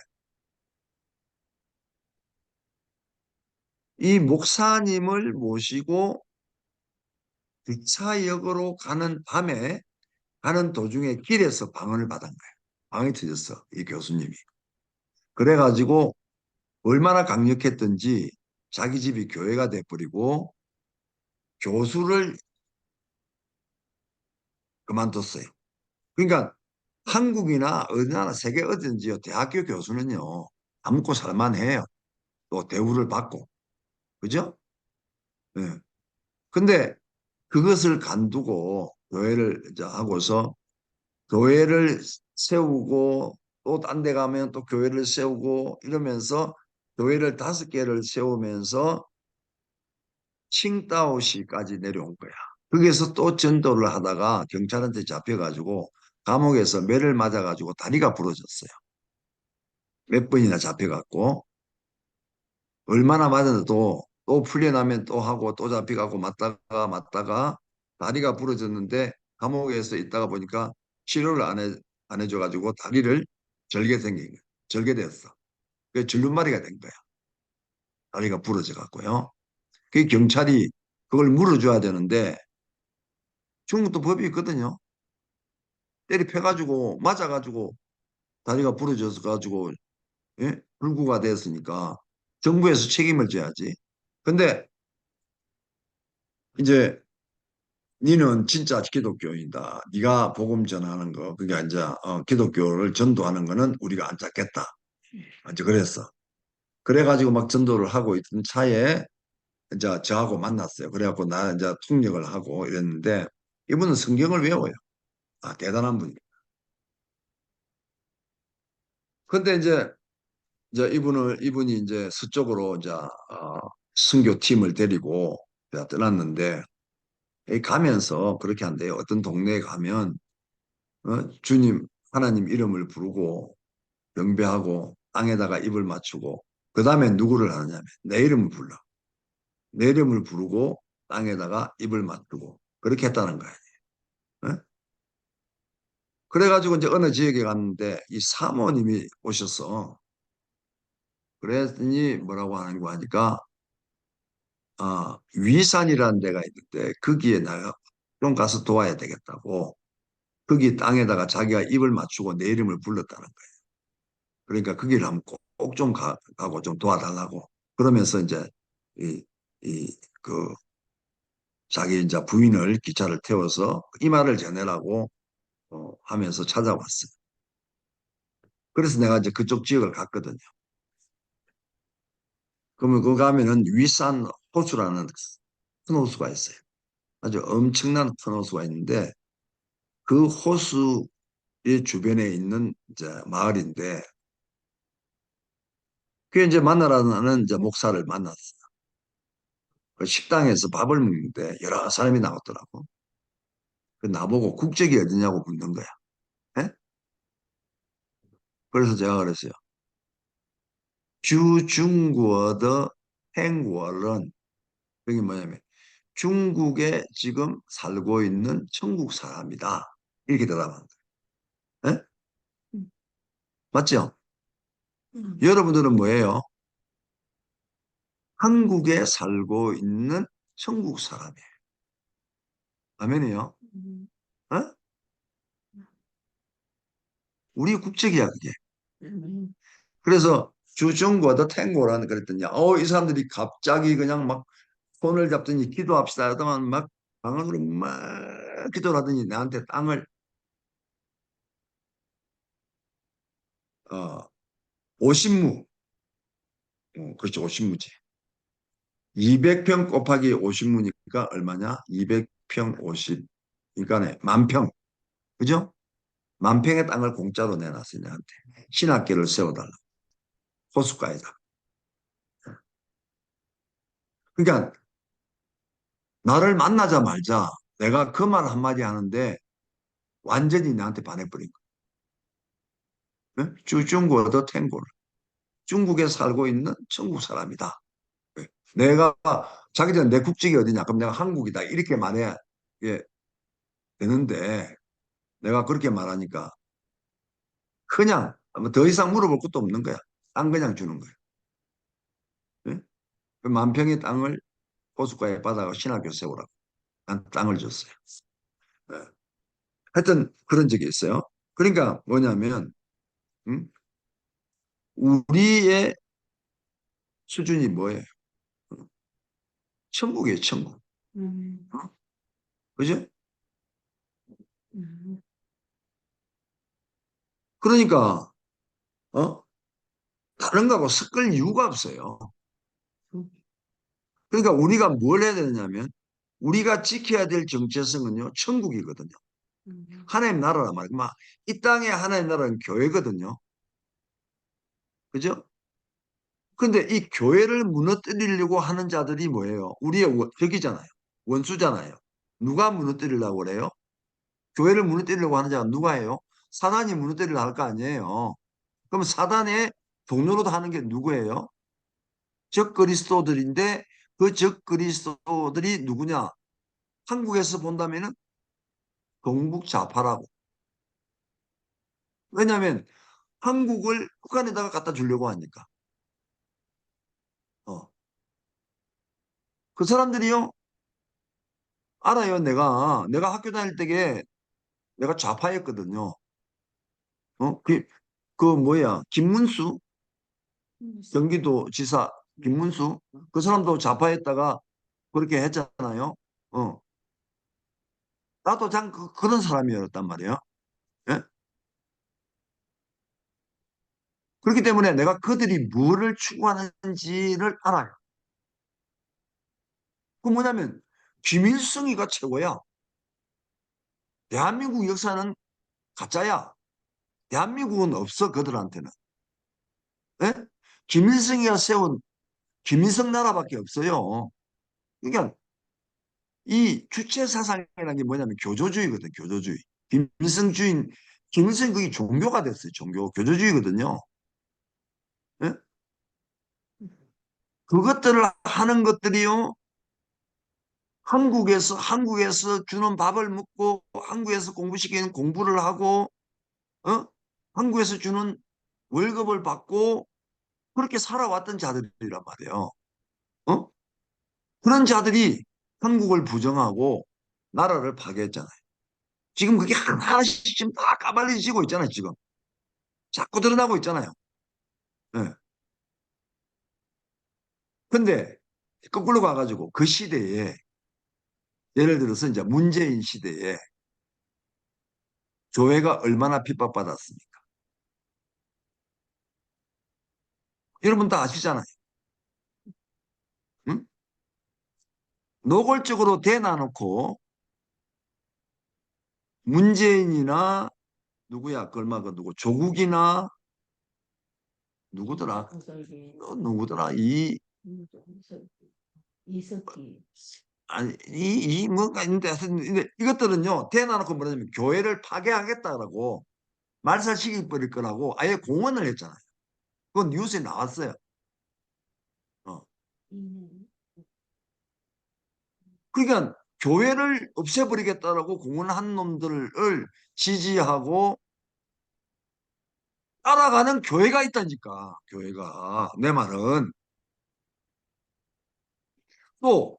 이 목사님을 모시고 기차역으로 가는 밤에 가는 도중에 길에서 방언을 받은 거예요. 방이 터졌어, 이 교수님이. 그래가지고 얼마나 강력했던지 자기 집이 교회가 돼버리고 교수를 그만뒀어요. 그러니까 한국이나 어디 나라 세계 어디든지요. 대학교 교수는요. 안 먹고 살만해요. 또 대우를 받고. 그죠? 예. 근데 그것을 간두고 교회를 이제 하고서 교회를 세우고 또 딴 데 가면 또 교회를 세우고 이러면서 교회를 5개를 세우면서 칭다오시까지 내려온 거야. 거기에서 또 전도를 하다가 경찰한테 잡혀가지고 감옥에서 매를 맞아가지고 다리가 부러졌어요. 몇 번이나 잡혀갖고 얼마나 맞아도 또 풀려나면 또 하고 또 잡혀가고 맞다가 다리가 부러졌는데 감옥에서 있다가 보니까 치료를 안 해줘가지고 다리를 절개 생긴 거야. 절개됐어. 그 절름발이가 된 거야. 다리가 부러져갖고요. 그 경찰이 그걸 물어줘야 되는데 중국도 법이 있거든요. 때리 패가지고 맞아가지고 다리가 부러져서 가지고 예? 불구가 됐으니까 정부에서 책임을 져야지. 근데 이제 니는 진짜 기독교인이다. 네가 복음 전하는 거, 그게 이제 기독교를 전도하는 거는 우리가 안 잡겠다. 이제 그랬어. 그래가지고 막 전도를 하고 있던 차에 이제 저하고 만났어요. 그래갖고 나 이제 통역을 하고 이랬는데 이분은 성경을 외워요. 아, 대단한 분이에요. 근데 이제 이분이 이제 서쪽으로 이제 선교팀을 데리고 이제 떠났는데 이 가면서 그렇게 한대요. 어떤 동네에 가면 주님 하나님 이름을 부르고 경배하고 땅에다가 입을 맞추고 그 다음에 누구를 하느냐면 내 이름을 불러. 내 이름을 부르고 땅에다가 입을 맞추고 그렇게 했다는 거예요. 예? 그래가지고 이제 어느 지역에 갔는데 이 사모님이 오셨어. 그랬더니 뭐라고 하는 거 하니까 위산이라는 데가 있는데 거기에 내가 좀 가서 도와야 되겠다고 거기 땅에다가 자기가 입을 맞추고 내 이름을 불렀다는 거예요. 그러니까 거기를 한번 꼭 좀 가고 좀 도와달라고 그러면서 이제 이, 그 자기 이제 부인을 기차를 태워서 이 말을 전해라고 하면서 찾아왔어요. 그래서 내가 이제 그쪽 지역을 갔거든요. 그러면 그 가면은 위산 호수라는 큰 호수가 있어요. 아주 엄청난 큰 호수가 있는데 그 호수의 주변에 있는 이제 마을인데 그 이제 만나라는 이제 목사를 만났어요. 그 식당에서 밥을 먹는데 여러 사람이 나왔더라고. 그 나보고 국적이 어디냐고 묻는 거야. 예? 그래서 제가 그랬어요. 주중국어의 행구어는 그게 뭐냐면 중국에 지금 살고 있는 천국 사람이다. 이렇게 대답한 거예요. 예? 맞죠? 여러분들은 뭐예요? 한국에 살고 있는 천국 사람이에요. 아멘이요? 어? 우리 국적이야, 그게. 그래서 주중과 탱고라는 그랬더니 이 사람들이 갑자기 그냥 막 손을 잡더니 기도합시다 하더만 막 방언으로 막 기도를 하더니 나한테 땅을 어, 50무 그렇죠 50무지 200평 곱하기 50무니까 얼마냐 200평 50 그러니까 만평 그죠? 만평의 땅을 공짜로 내놨어요 내한테 신학교를 세워달라 호숫가에다 그러니까 나를 만나자마자 내가 그 말 한마디 하는데 완전히 나한테 반해버린 거야. 네? 주중국어 탱고를. 중국에 살고 있는 중국 사람이다. 네. 내가 자기 전에 내 국적이 어디냐? 그럼 내가 한국이다. 이렇게 말해야 예, 되는데 내가 그렇게 말하니까 그냥 더 이상 물어볼 것도 없는 거야. 땅 그냥 주는 거야. 네? 그 만평의 땅을 호숫가에 받아가 신학교 세우라고. 난 땅을 줬어요. 네. 하여튼 그런 적이 있어요. 그러니까 뭐냐면 음? 우리의 수준이 뭐예요? 천국이에요, 천국. 어? 그죠? 음. 그러니까 다른 거하고 섞을 이유가 없어요. 그러니까 우리가 뭘 해야 되냐면 우리가 지켜야 될 정체성은요, 천국이거든요. 하나님 나라란 말이에요. 이 땅에 하나님 나라는 교회거든요. 그죠? 근데 이 교회를 무너뜨리려고 하는 자들이 뭐예요? 우리의 적이잖아요. 원수잖아요. 누가 무너뜨리려고 그래요? 교회를 무너뜨리려고 하는 자가 누가 해요? 사단이 무너뜨리려고 할 거 아니에요. 그럼 사단의 동료로 하는 게 누구예요? 적 그리스도들인데 그 적 그리스도들이 누구냐? 한국에서 본다면은 동북 좌파라고. 왜냐하면 한국을 북한에다가 갖다 주려고 하니까. 어. 그 사람들이요 알아요. 내가 학교 다닐 때에 내가 좌파였거든요. 그 뭐야 김문수 경기도 지사 김문수 그 사람도 좌파였다가 그렇게 했잖아요. 어. 나도 참 그런 사람이었단 말이에요. 예? 그렇기 때문에 내가 그들이 뭐를 추구하는지를 알아요. 그 뭐냐면 김일성이가 최고야. 대한민국 역사는 가짜야. 대한민국은 없어 그들한테는. 예? 김일성이가 세운 김일성 나라밖에 없어요. 그러니까 이 주체 사상이라는 게 뭐냐면 교조주의거든. 교조주의. 김일성주의 김일성 그게 종교가 됐어요. 종교 교조주의거든요. 예? 그것들을 하는 것들이요. 한국에서 주는 밥을 먹고 한국에서 공부시키는 공부를 하고 어? 한국에서 주는 월급을 받고 그렇게 살아왔던 자들이란 말이에요. 어? 그런 자들이 한국을 부정하고 나라를 파괴했잖아요. 지금 그게 하나하나씩 지금 다 까발려지고 있잖아요. 지금 자꾸 드러나고 있잖아요. 예. 근데 거꾸로 가가지고 그 시대에 예를 들어서 이제 문재인 시대에 교회가 얼마나 핍박받았습니까? 여러분 다 아시잖아요. 응? 노골적으로 대놔놓고 문재인이나 누구야? 그 얼마 그 누구 조국이나 누구더라? 누구더라? 이석기. 아니 이 뭔가 있는데 하여튼 근데 이것들은요 대놔놓고 뭐냐면 교회를 파괴하겠다라고 말살시켜 버릴 거라고 아예 공언을 했잖아요. 그건 뉴스에 나왔어요. 어. 그러니까 교회를 없애버리겠다라고 공언한 놈들을 지지하고 따라가는 교회가 있다니까. 교회가 내 말은 또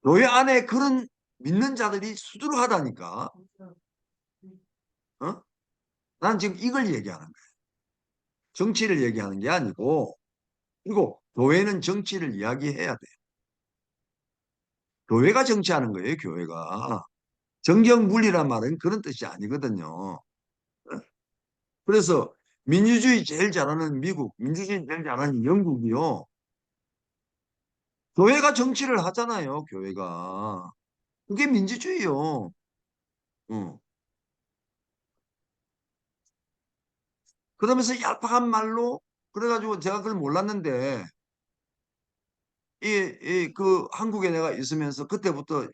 교회 안에 그런 믿는 자들이 수두룩하다니까. 어? 난 지금 이걸 얘기하는 거야. 정치를 얘기하는 게 아니고, 그리고 교회는 정치를 이야기해야 돼요. 교회가 정치하는 거예요, 교회가. 정경분리란 말은 그런 뜻이 아니거든요. 그래서 민주주의 제일 잘하는 미국, 민주주의 제일 잘하는 영국이요. 교회가 정치를 하잖아요, 교회가. 그게 민주주의요. 어. 그러면서 얄팍한 말로, 그래가지고 제가 그걸 몰랐는데, 그 한국에 내가 있으면서 그때부터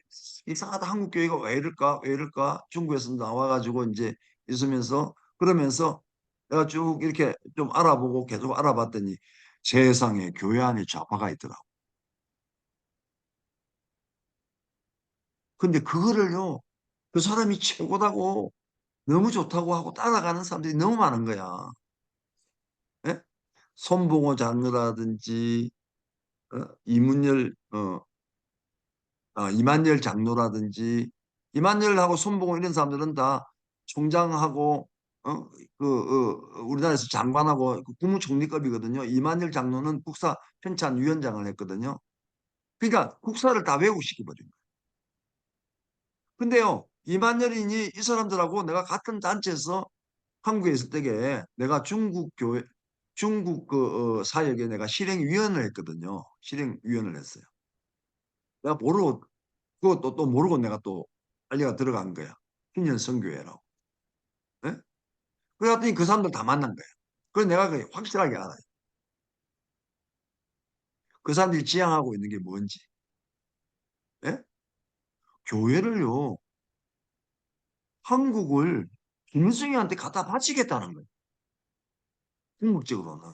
이상하다, 한국 교회가 왜 이럴까 왜 이럴까 중국에서 나와가지고 이제 있으면서 그러면서 내가 쭉 이렇게 좀 알아보고 계속 알아봤더니 세상에 교회 안에 좌파가 있더라고. 근데 그거를요, 그 사람이 최고다고 너무 좋다고 하고 따라가는 사람들이 너무 많은 거야. 예? 손봉호 장로라든지 이문열 이만열 장로라든지, 이만열하고 손봉호 이런 사람들은 다 총장하고 우리나라에서 장관하고 그 국무총리급이거든요. 이만열 장로는 국사 편찬위원장을 했거든요. 그러니까 국사를 다 외국시켜버린 거예요. 근데요, 이만열이니 이 사람들하고 내가 같은 단체에서 한국에 있을 때에 내가 중국 교회, 중국 사역에 내가 실행위원을 했거든요. 실행위원을 했어요. 내가 모르고, 그것도 또 모르고 내가 또 빨리가 들어간 거야. 신년 선교회라고. 예? 그랬더니 그 사람들 다 만난 거야. 그래서 내가 그게 확실하게 알아요. 그 사람들이 지향하고 있는 게 뭔지. 예? 교회를요, 한국을 김일성한테 갖다 바치겠다는 거예요. 궁극적으로는.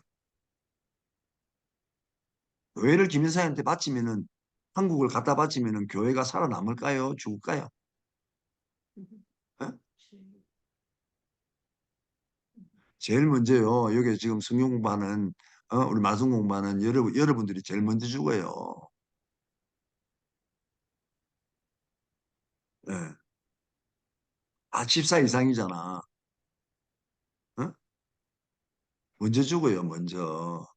교회를 김일성한테 바치면은, 한국을 갖다 바치면은 교회가 살아남을까요? 죽을까요? 예? 제일 먼저요, 여기 지금 성경 공부하는, 우리 말씀 공부하는 여러분들이 제일 먼저 죽어요. 예. 아, 집사 이상이잖아. 어? 먼저 죽어요, 먼저.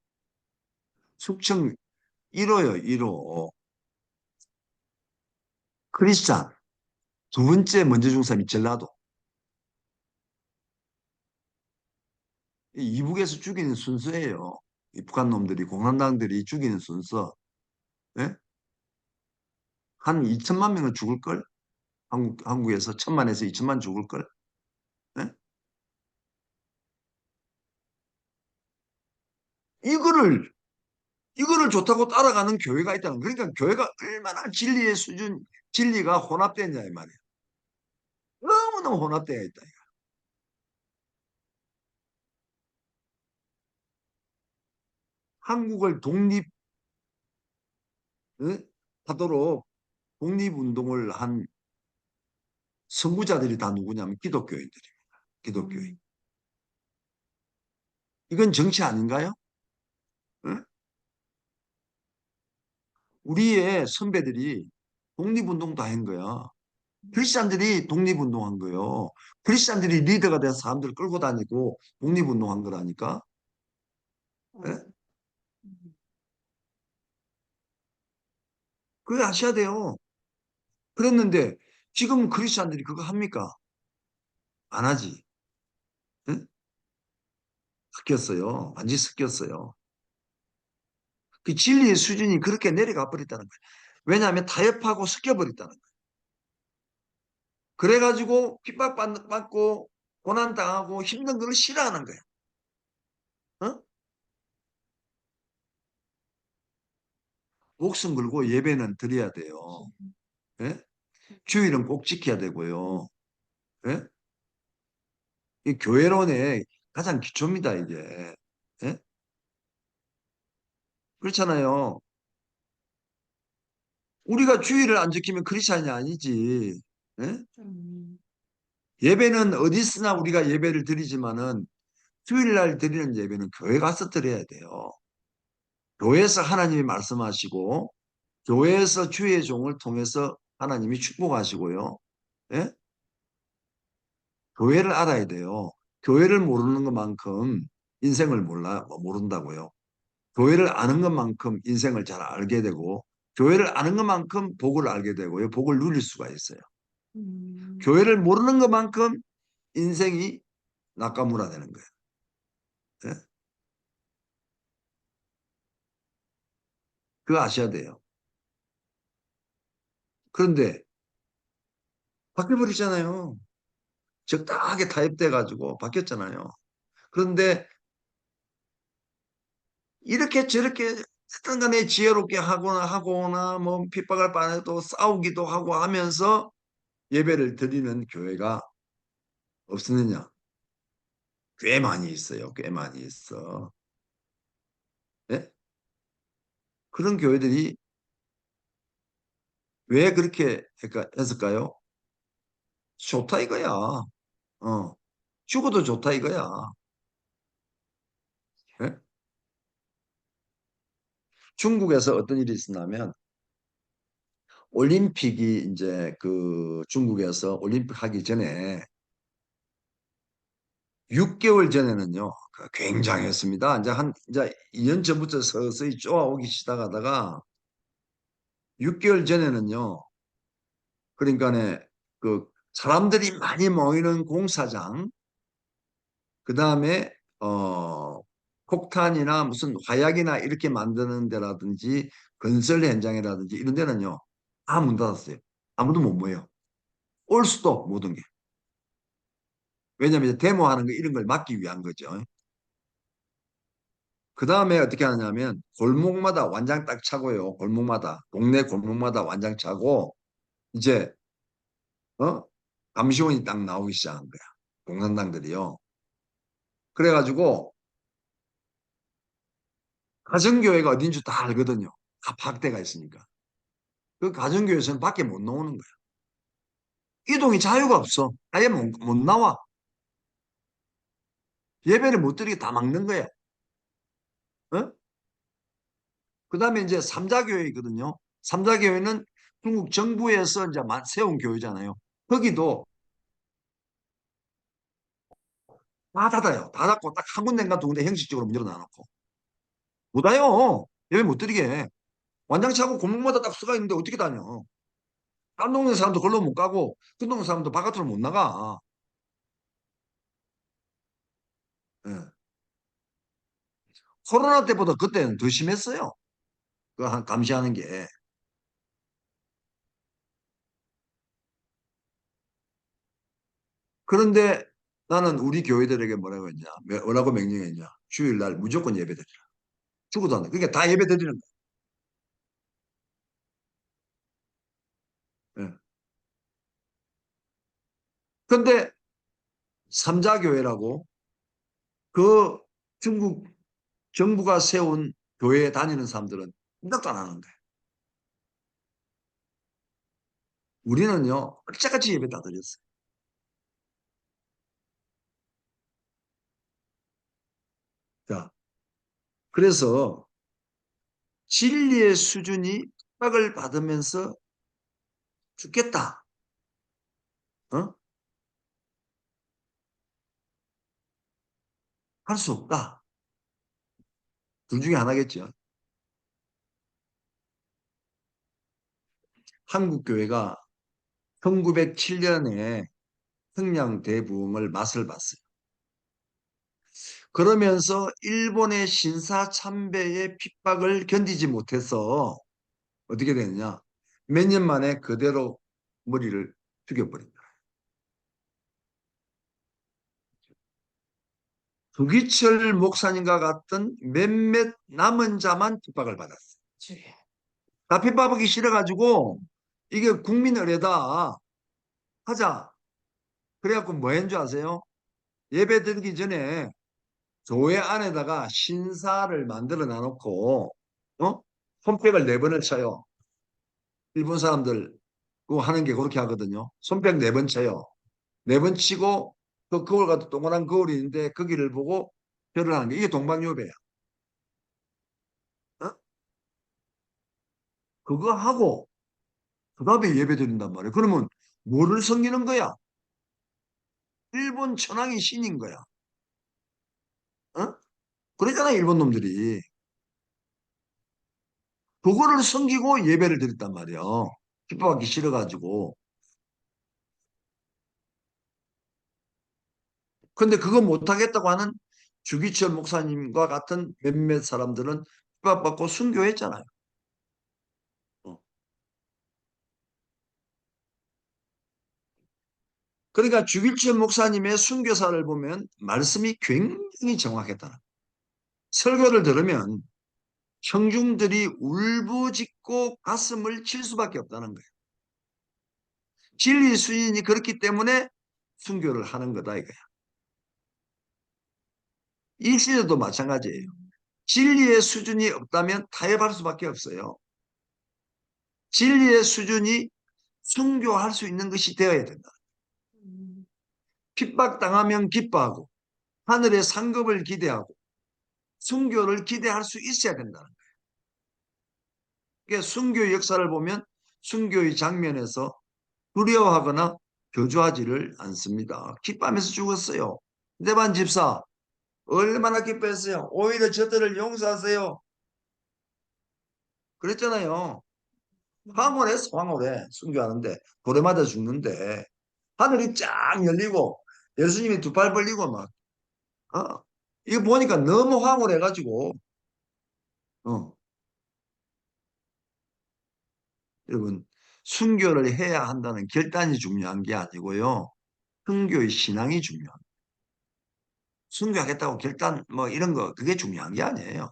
숙청 1호요, 1호. 크리스찬. 두 번째 먼저 죽은 사람이 전라도. 이북에서 죽이는 순서예요. 이 북한 놈들이, 공산당들이 죽이는 순서. 예? 한 2천만 명은 죽을걸? 한국에서 1,000만에서 2천만 죽을걸? 예? 이거를, 이거를 좋다고 따라가는 교회가 있다는, 그러니까 교회가 얼마나 진리의 수준, 진리가 혼합되냐, 이 말이에요. 너무너무 혼합되어 있다. 한국을 하도록 독립운동을 한 선구자들이 다 누구냐면 기독교인들입니다. 기독교인. 이건 정치 아닌가요? 응? 우리의 선배들이 독립운동 다 한 거야. 크리스찬들이 독립운동한 거예요. 크리스찬들이 리더가 돼서 사람들을 끌고 다니고 독립운동한 거라니까. 예? 그게 아셔야 돼요. 그랬는데 지금 크리스찬들이 그거 합니까? 안 하지. 예? 섞였어요. 완전히 섞였어요. 그 진리의 수준이 그렇게 내려가 버렸다는 거예요. 왜냐하면 타협하고 섞여버렸다는 거예요. 그래가지고 핍박받고 고난당하고 힘든 걸 싫어하는 거예요. 어? 목숨 걸고 예배는 드려야 돼요. 예? 주일은 꼭 지켜야 되고요. 예? 이 교회론의 가장 기초입니다, 이게. 예? 그렇잖아요. 우리가 주일을 안 지키면 크리스찬이 아니지. 예? 예배는 어디 서나 우리가 예배를 드리지만은 주일날 드리는 예배는 교회 가서 드려야 돼요. 교회에서 하나님이 말씀하시고 교회에서 주의 종을 통해서 하나님이 축복하시고요. 예? 교회를 알아야 돼요. 교회를 모르는 것만큼 인생을 모른다고요. 교회를 아는 것만큼 인생을 잘 알게 되고, 교회를 아는 것만큼 복을 알게 되고요. 복을 누릴 수가 있어요. 음, 교회를 모르는 것만큼 인생이 낙가물화되는 거예요. 예? 그거 아셔야 돼요. 그런데 바뀌어버리잖아요. 적당하게 타협돼가지고 바뀌었잖아요. 그런데 이렇게 저렇게 어떤 간에 지혜롭게 하거나 뭐 핍박을 받아도 싸우기도 하고 하면서 예배를 드리는 교회가 없었느냐? 꽤 많이 있어요. 꽤 많이 있어. 예? 그런 교회들이 왜 그렇게 했을까요? 좋다 이거야. 죽어도 좋다 이거야. 예? 중국에서 어떤 일이 있었냐면 올림픽이 이제 그 중국에서 올림픽 하기 전에 6개월 전에는요, 굉장했습니다. 이제 2년 전부터 서서히 쪼아오기 시작하다가 6개월 전에는요, 그러니까 그 사람들이 많이 모이는 공사장, 그 다음에, 폭탄이나 무슨 화약이나 이렇게 만드는 데라든지 건설 현장이라든지 이런 데는요, 다 문 닫았어요. 아무도 못 모여. 올 수도 모든 게. 왜냐하면 이제 데모하는 거 이런 걸 막기 위한 거죠. 그 다음에 어떻게 하냐면 골목마다 완장 딱 차고요. 골목마다 동네 골목마다 완장 차고 이제 어 감시원이 딱 나오기 시작한 거야. 공산당들이요. 그래가지고 가정교회가 어딘 줄 다 알거든요. 다 파악대가 있으니까. 그 가정교회에서는 밖에 못 나오는 거야. 이동이 자유가 없어. 아예 못 나와. 예배를 못 드리게 다 막는 거야. 어? 그 다음에 이제 삼자교회거든요. 삼자교회는 중국 정부에서 이제 세운 교회잖아요. 거기도 다 닫아요. 닫았고 딱 한 군데인가 두 군데 형식적으로 문제로 놔놓고. 못 와요. 예배 못 드리게. 완장차고 골목마다 딱 수가 있는데 어떻게 다녀. 딴 동네 사람도 걸로 못 가고 그 동네 사람도 바깥으로 못 나가. 예. 코로나 때보다 그때는 더 심했어요. 감시하는 게. 그런데 나는 우리 교회들에게 뭐라고 했냐. 뭐라고 명령했냐. 주일날 무조건 예배 드리라. 죽어도 안 돼. 그러니까 다 예배 드리는 거야. 예. 근데 삼자교회라고 그 중국 정부가 세운 교회에 다니는 사람들은 생각도 안 하는 거예요. 우리는요, 얼짜같이 예배 다 드렸어요. 자, 그래서 진리의 수준이 핍박을 받으면서 죽겠다. 어? 할 수 없다. 둘 중에 하나겠죠. 한국교회가 1907년에 성량대부흥을 맛을 봤어요. 그러면서 일본의 신사참배의 핍박을 견디지 못해서 어떻게 됐느냐. 몇 년 만에 그대로 머리를 죽여버립니다. 두기철 목사님과 같은 몇몇 남은 자만 핍박을 받았어요. 다 핍박하기 싫어가지고 이게 국민 의례다 하자. 그래갖고 뭐 했는 줄 아세요? 예배 드리기 전에 교회 안에다가 신사를 만들어 놔놓고 손뼉을 네 번을 쳐요. 일본 사람들 그거 하는 게 그렇게 하거든요. 손뼉 네 번 쳐요. 네 번 치고 그 거울 같은 동그란 거울이 있는데 거기를 보고 절을 하는 게 이게 동방요배야. 어? 그거 하고 그다음에 예배 드린단 말이에요. 그러면 뭐를 섬기는 거야? 일본 천황의 신인 거야. 어? 그러잖아요, 일본 놈들이. 그거를 숨기고 예배를 드렸단 말이에요. 기뻐하기 싫어가지고. 근데 그거 못하겠다고 하는 주기철 목사님과 같은 몇몇 사람들은 핍박받고 순교했잖아요. 어. 그러니까 주기철 목사님의 순교사를 보면 말씀이 굉장히 정확했다. 설교를 들으면 청중들이 울부짖고 가슴을 칠 수밖에 없다는 거예요. 진리 수준이 그렇기 때문에 순교를 하는 거다 이거야. 이 시대도 마찬가지예요. 진리의 수준이 없다면 타협할 수밖에 없어요. 진리의 수준이 순교할 수 있는 것이 되어야 된다. 핍박당하면 기뻐하고 하늘의 상급을 기대하고 순교를 기대할 수 있어야 된다는 거예요. 그러니까 순교 역사를 보면 순교의 장면에서 두려워하거나 교조하지를 않습니다. 기뻐하면서 죽었어요. 네반 집사 얼마나 기뻐했어요. 오히려 저들을 용서하세요. 그랬잖아요. 황홀했어, 황홀해. 순교하는데 돌에 맞아 죽는데 하늘이 쫙 열리고 예수님이 두 팔 벌리고 막 이거 보니까 너무 황홀해가지고 어, 여러분 순교를 해야 한다는 결단이 중요한 게 아니고요. 순교의 신앙이 중요합니다. 순교하겠다고 결단 뭐 이런 거 그게 중요한 게 아니에요.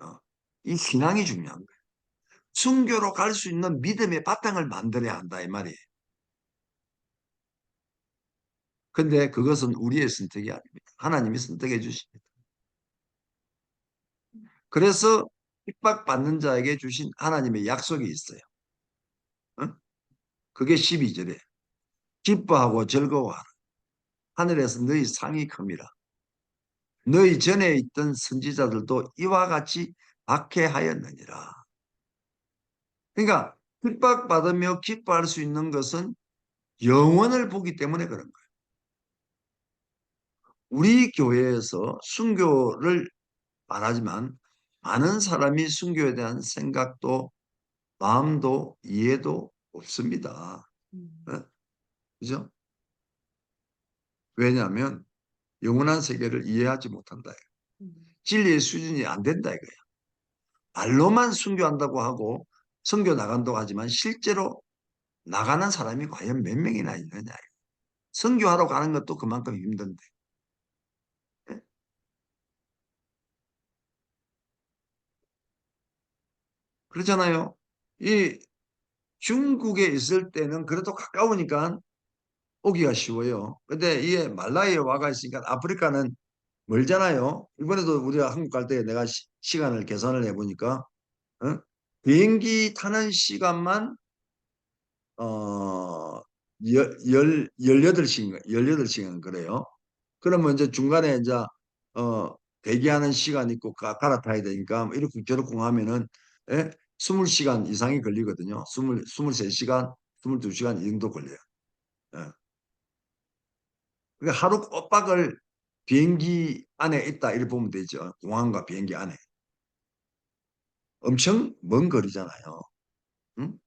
어, 이 신앙이 중요한 거예요. 순교로 갈 수 있는 믿음의 바탕을 만들어야 한다 이 말이에요. 근데 그것은 우리의 선택이 아닙니다. 하나님이 선택해 주십니다. 그래서 핍박받는 자에게 주신 하나님의 약속이 있어요. 어? 그게 12절에 기뻐하고 즐거워하라. 하늘에서 너희 상이 큽니다. 너희 전에 있던 선지자들도 이와 같이 박해하였느니라. 그러니까 핍박받으며 기뻐할 수 있는 것은 영원을 보기 때문에 그런 거예요. 우리 교회에서 순교를 말하지만 많은 사람이 순교에 대한 생각도 마음도 이해도 없습니다. 어? 그죠? 왜냐하면 영원한 세계를 이해하지 못한다. 진리의 수준이 안 된다 이거야. 말로만 순교한다고 하고 선교 나간다고 하지만 실제로 나가는 사람이 과연 몇 명이나 있느냐. 선교하러 가는 것도 그만큼 힘든데. 예? 그렇잖아요. 이 중국에 있을 때는 그래도 가까우니까 오기가 쉬워요. 근데 이게 말라위에 와가 있으니까 아프리카는 멀잖아요. 이번에도 우리가 한국 갈 때 내가 시간을 계산을 해보니까 어? 비행기 타는 시간만 어, 18시간, 18시간 그래요. 그러면 이제 중간에 이제, 대기하는 시간 있고 갈아타야 되니까 이렇게 저렇게 하면은, 예? 20시간 이상이 걸리거든요. 23시간, 22시간 이 정도 걸려요. 예. 그러니까 하루 꼬박을 비행기 안에 있다, 이렇게 보면 되죠. 공항과 비행기 안에. 엄청 먼 거리잖아요. 응?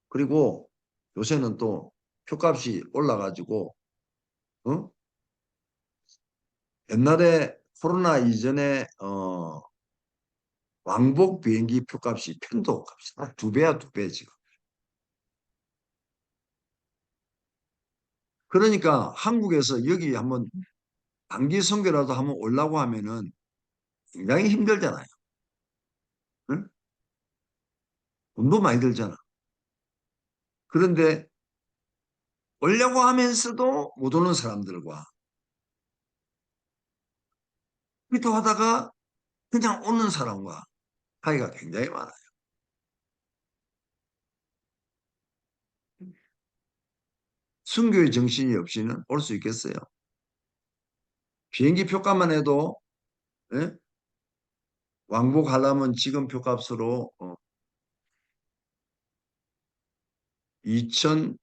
그리고 요새는 또 표값이 올라가지고, 어? 옛날에 코로나 이전에 왕복 비행기 표값이 편도 값이 딱 두 배야 두 배 지금. 그러니까 한국에서 여기 한번 단기 선교라도 한번 오려고 하면은 굉장히 힘들잖아요. 응? 돈도 많이 들잖아. 그런데 오려고 하면서도 못 오는 사람들과 기도하다가 그냥 오는 사람과 차이가 굉장히 많아요. 순교의 정신이 없이는 올 수 있겠어요. 비행기 표값만 해도 예? 왕복하려면 지금 표값으로 2천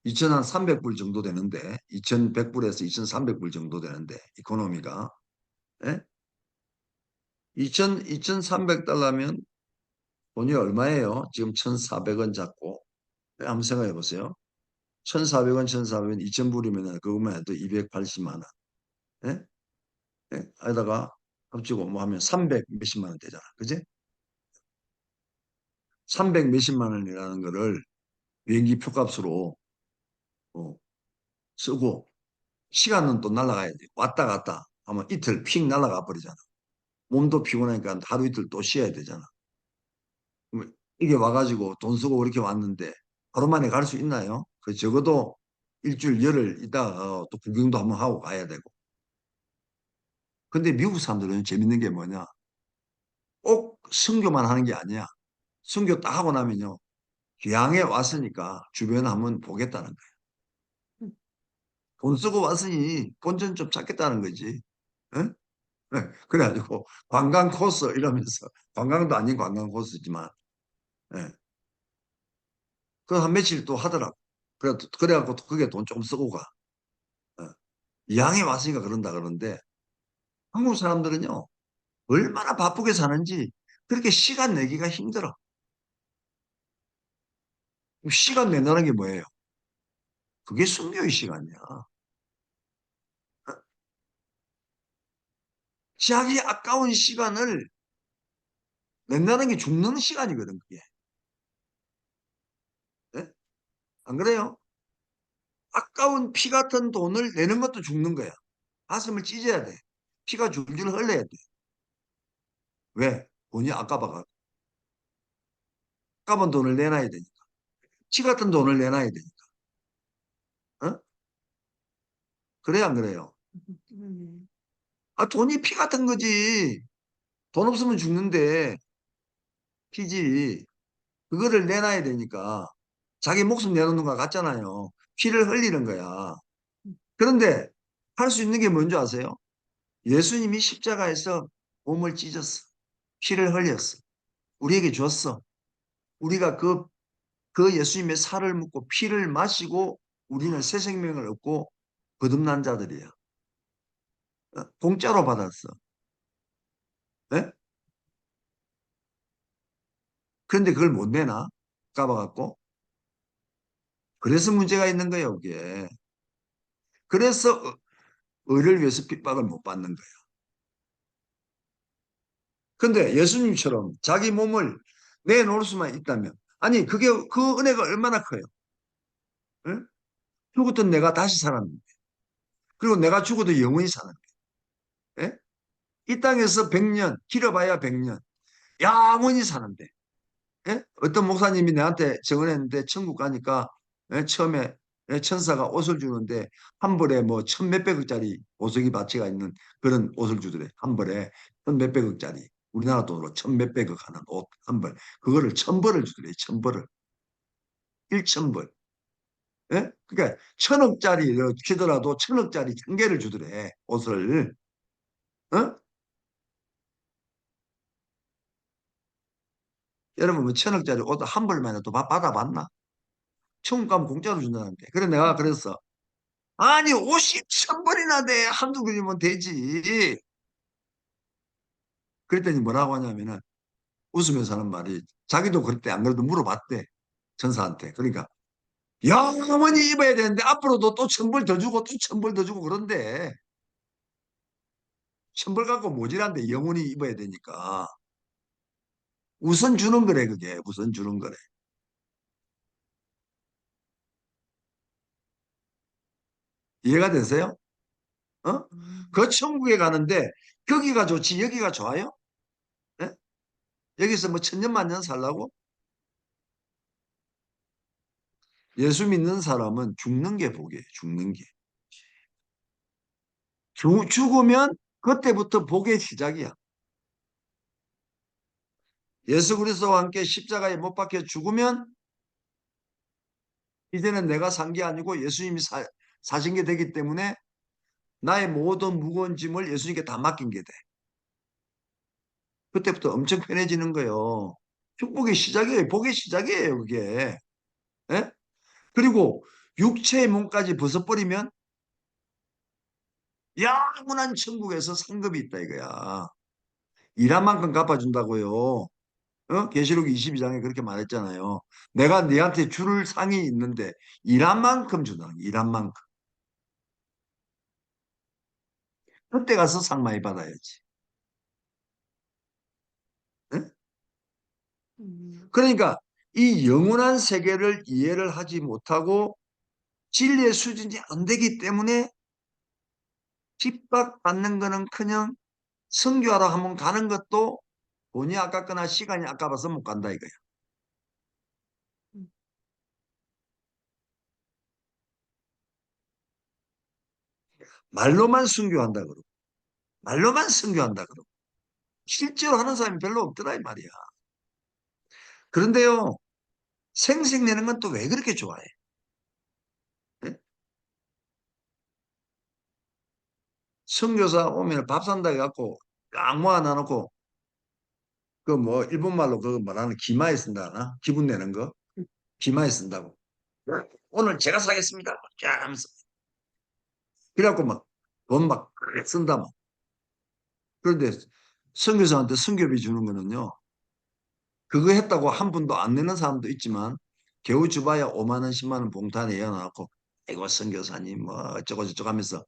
2,300불 정도 되는데 2,100불에서 2,300불 정도 되는데 이코노미가 예? 2,300달러면 돈이 얼마예요? 지금 1,400원 잡고. 한번 생각해 보세요. 1,400원, 1,400원, 2,000불이면 그것만 해도 280만 원. 예? 예? 에다가 합치고 뭐 하면 300 몇십만 원 되잖아. 그지? 300 몇십만 원이라는 거를 비행기 표값으로 어, 쓰고 시간은 또 날아가야지. 왔다 갔다 하면 이틀 픽 날아가 버리잖아. 몸도 피곤하니까 하루 이틀 또 쉬어야 되잖아. 그럼 이게 와가지고 돈 쓰고 그렇게 왔는데 하루 만에 갈 수 있나요? 그 적어도 일주일 열흘 있다가 또 구경도 한번 하고 가야 되고. 근데 미국 사람들은 재밌는 게 뭐냐? 꼭 선교만 하는 게 아니야. 선교 딱 하고 나면요. 귀향에 왔으니까 주변 한번 보겠다는 거야. 돈 쓰고 왔으니 본전 좀 찾겠다는 거지. 응? 네, 그래가지고 관광 코스 이러면서 관광도 아닌 관광 코스지만 예. 그한 며칠 또 하더라고. 그래갖고 또 그게 돈 좀 쓰고 가. 예. 이왕에 왔으니까 그런다 그러는데 한국 사람들은요 얼마나 바쁘게 사는지 그렇게 시간 내기가 힘들어. 시간 내는 게 뭐예요? 그게 순교의 시간이야. 어? 자기 아까운 시간을 낸다는 게 죽는 시간이거든 그게. 예? 안 그래요? 아까운 피 같은 돈을 내는 것도 죽는 거야. 가슴을 찢어야 돼. 피가 줄줄 흘러야 돼. 왜? 돈이 아까봐가. 아까운 돈을 내놔야 되니까. 피 같은 돈을 내놔야 되니까. 어? 그래야 안 그래요? 아, 돈이 피 같은 거지. 돈 없으면 죽는데 피지. 그거를 내놔야 되니까 자기 목숨 내놓는 거 같잖아요. 피를 흘리는 거야. 그런데 할 수 있는 게 뭔지 아세요? 예수님이 십자가에서 몸을 찢었어. 피를 흘렸어. 우리에게 줬어. 우리가 그 예수님의 살을 묻고 피를 마시고 우리는 새 생명을 얻고 거듭난 자들이야. 공짜로 받았어. 예? 그런데 그걸 못 내나? 까봐갖고. 그래서 문제가 있는 거예요, 그게. 그래서 의를 위해서 핍박을 못 받는 거예요. 근데 예수님처럼 자기 몸을 내놓을 수만 있다면, 아니, 그 은혜가 얼마나 커요. 응? 죽었던 내가 다시 살았는데. 그리고 내가 죽어도 영원히 사는데. 예? 이 땅에서 100년, 길어봐야 100년. 영원히 사는데. 예? 어떤 목사님이 나한테 증언했는데 천국 가니까 처음에 천사가 옷을 주는데 한 벌에 뭐 천 몇백억짜리 보석이 바치가 있는 그런 옷을 주더래. 한 벌에 천 몇백억짜리. 우리나라 돈으로 천 몇백억 하는 옷 한 벌. 그거를 1,000벌을 주더래. 1,000벌을. 1,000벌. 예? 그러니까 1,000억짜리 치더라도 1,000억짜리 1,000개를 주더래. 옷을. 어? 여러분 뭐 1,000억짜리 옷 한 벌만 해도 받아봤나? 천국 가면 공짜로 준다는데. 그래 내가 그랬어. 아니 50천 번이나 돼. 한두 그리면 되지. 그랬더니 뭐라고 하냐면은 웃으면서 하는 말이 자기도 그때 안 그래도 물어봤대. 전사한테. 그러니까 영원히 입어야 되는데 앞으로도 또 1,000벌 더 주고 또 1,000벌 더 주고 그런데 1,000벌 갖고 모질한데 영원히 입어야 되니까 우선 주는 거래 그게. 우선 주는 거래. 이해가 되세요? 어? 그 천국에 가는데 거기가 좋지 여기가 좋아요? 예? 여기서 뭐 천년만년 살라고? 예수 믿는 사람은 죽는 게 복이에요. 죽는 게. 죽으면 그때부터 복의 시작이야. 예수 그리스도와 함께 십자가에 못 박혀 죽으면 이제는 내가 산 게 아니고 예수님이 사신 게 되기 때문에 나의 모든 무거운 짐을 예수님께 다 맡긴 게 돼. 그때부터 엄청 편해지는 거예요. 축복의 시작이에요. 복의 시작이에요. 그게. 예? 그리고 육체의 몸까지 벗어버리면 영원한 천국에서 상급이 있다 이거야. 일한 만큼 갚아준다고요. 계시록 22장에 그렇게 말했잖아요. 내가 네한테 줄 상이 있는데 일한 만큼 준다. 일한 만큼. 그때 가서 상 많이 받아야지. 응? 음, 그러니까 이 영원한 세계를 이해를 하지 못하고 진리의 수준이 안 되기 때문에 핍박받는 거는커녕 선교하러 한번 가는 것도 돈이 아깝거나 시간이 아까워서 못 간다 이거야. 음, 말로만 순교한다 그러고 말로만 순교한다 그러고 실제로 하는 사람이 별로 없더라 이 말이야. 그런데요, 생색내는 건 또 왜 그렇게 좋아해? 예? 선교사 오면 밥 산다 해갖고 딱 모아놔놓고 그 뭐 일본말로 그거 뭐라는 기마에 쓴다나 기분 내는 거 기마에 쓴다고. 오늘 제가 사겠습니다. 쫙 하면서 그래갖고 막 돈 막 쓴다 막. 그런데 선교사한테 선교비 주는 거는요, 그거 했다고 한 분도 안 내는 사람도 있지만 겨우 줘봐야 5만 원, 10만 원 봉투 안에 넣어놓고 아이고 선교사님 뭐 어쩌고 저쩌고 하면서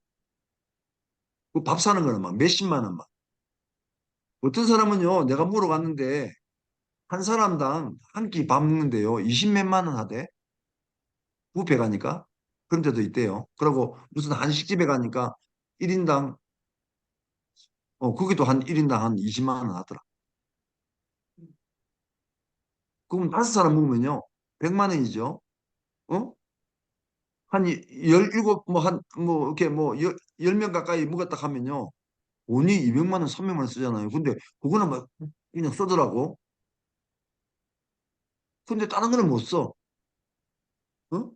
그 밥 사는 거는 막 몇십만 원 막. 어떤 사람은요, 내가 물어봤는데 한 사람당 한 끼 밥 먹는데요 20 몇만 원 하대. 뷔페 가니까 그런 데도 있대요. 그리고 무슨 한식집에 가니까 1인당 거기도 한 1인당 한 20만 원 하더라. 그럼 다섯 사람 먹으면요 100만 원이죠. 어? 한 17, 뭐, 이렇게 뭐, 10명 가까이 먹었다 하면요. 돈이 200만 원, 300만 원 쓰잖아요. 근데 그거는 막 그냥 쓰더라고. 근데 다른 거는 못 써. 어?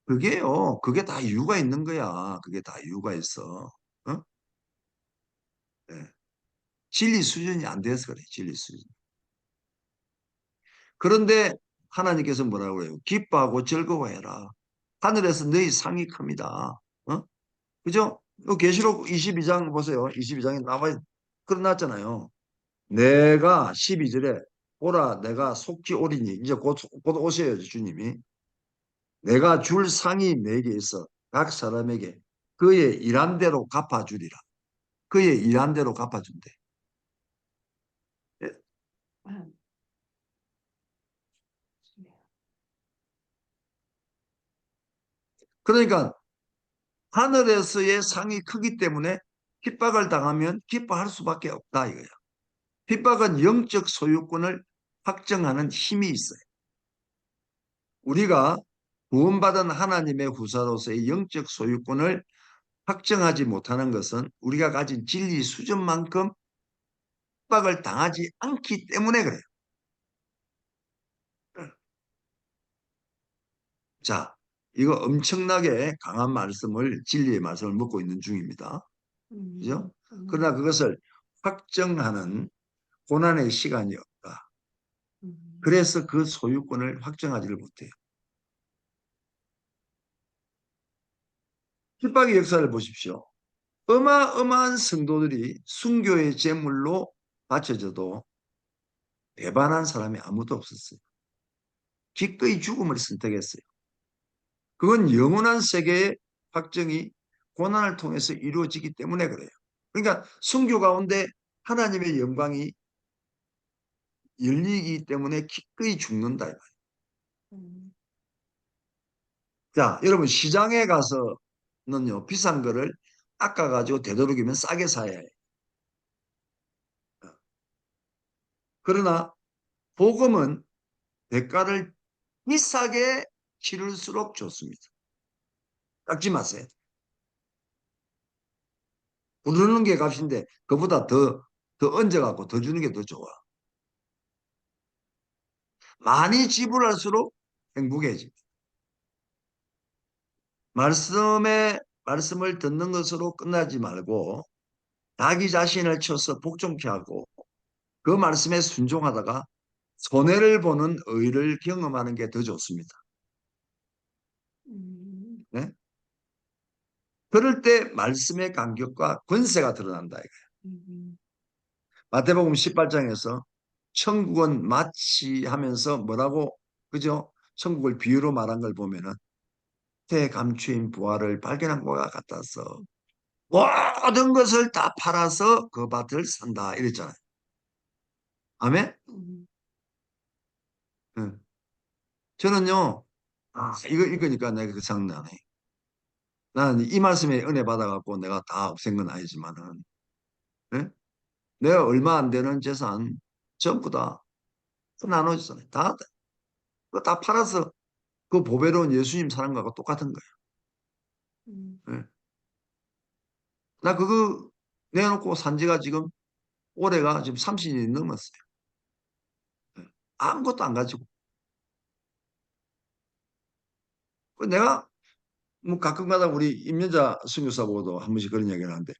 그게요. 그게 다 이유가 있는 거야. 그게 다 이유가 있어. 어? 예. 진리 수준이 안 돼서 그래. 진리 수준. 그런데 하나님께서 뭐라고 해요? 기뻐하고 즐거워해라. 하늘에서 너희 상이 큽니다. 어? 그죠? 계시록 22장 보세요. 22장에 나와 그러났잖아요. 내가 12절에 오라 내가 속히 오리니 이제 곧 오셔야죠 주님이. 내가 줄 상이 내게 있어 각 사람에게 그의 일한 대로 갚아주리라. 그의 일한 대로 갚아준대. 예? 그러니까 하늘에서의 상이 크기 때문에 핍박을 당하면 기뻐할 수밖에 없다 이거야. 핍박은 영적 소유권을 확정하는 힘이 있어요. 우리가 구원받은 하나님의 후사로서의 영적 소유권을 확정하지 못하는 것은 우리가 가진 진리 수준만큼 핍박을 당하지 않기 때문에 그래요. 자, 이거 엄청나게 강한 말씀을, 진리의 말씀을 먹고 있는 중입니다. 그죠? 그러나 그것을 확정하는 고난의 시간이 없다. 음, 그래서 그 소유권을 확정하지를 못해요. 핍박의 역사를 보십시오. 어마어마한 성도들이 순교의 제물로 바쳐져도 배반한 사람이 아무도 없었어요. 기꺼이 죽음을 선택했어요. 그건 영원한 세계의 확정이 고난을 통해서 이루어지기 때문에 그래요. 그러니까 순교 가운데 하나님의 영광이 열리기 때문에 기꺼이 죽는다. 음, 자, 여러분 시장에 가서는요 비싼 거를 깎아가지고 되도록이면 싸게 사야 해요. 그러나 복음은 대가를 비싸게 치를수록 좋습니다. 깎지 마세요. 부르는 게 값인데 그보다 더 얹어갖고 더 주는 게 더 좋아. 많이 지불할수록 행복해집니다. 말씀을 듣는 것으로 끝나지 말고 자기 자신을 쳐서 복종케 하고 그 말씀에 순종하다가 손해를 보는 의를 경험하는 게 더 좋습니다. 음, 네? 그럴 때 말씀의 간격과 권세가 드러난다. 음, 마태복음 18장에서 천국은 마치 하면서 뭐라고, 그죠? 천국을 비유로 말한 걸 보면은 대감추인 부활을 발견한 것과 같아서 모든 것을 다 팔아서 그 밭을 산다 이랬잖아요. 아멘? 음, 응. 저는요, 이거니까 내가 그 생각나네. 나는 이 말씀에 은혜 받아갖고 내가 다 없앤 건 아니지만은, 예? 내가 얼마 안 되는 재산 전부 다 나눠줬잖아요. 그거 다 팔아서 그 보배로운 예수님 사는 거하고 똑같은 음, 거예요. 예. 나 그거 내놓고 산 지가 지금 올해가 지금 30년이 넘었어요. 예. 아무것도 안 가지고. 내가 뭐 가끔가다 우리 임연자 선교사보고도 한 번씩 그런 얘기를 하는데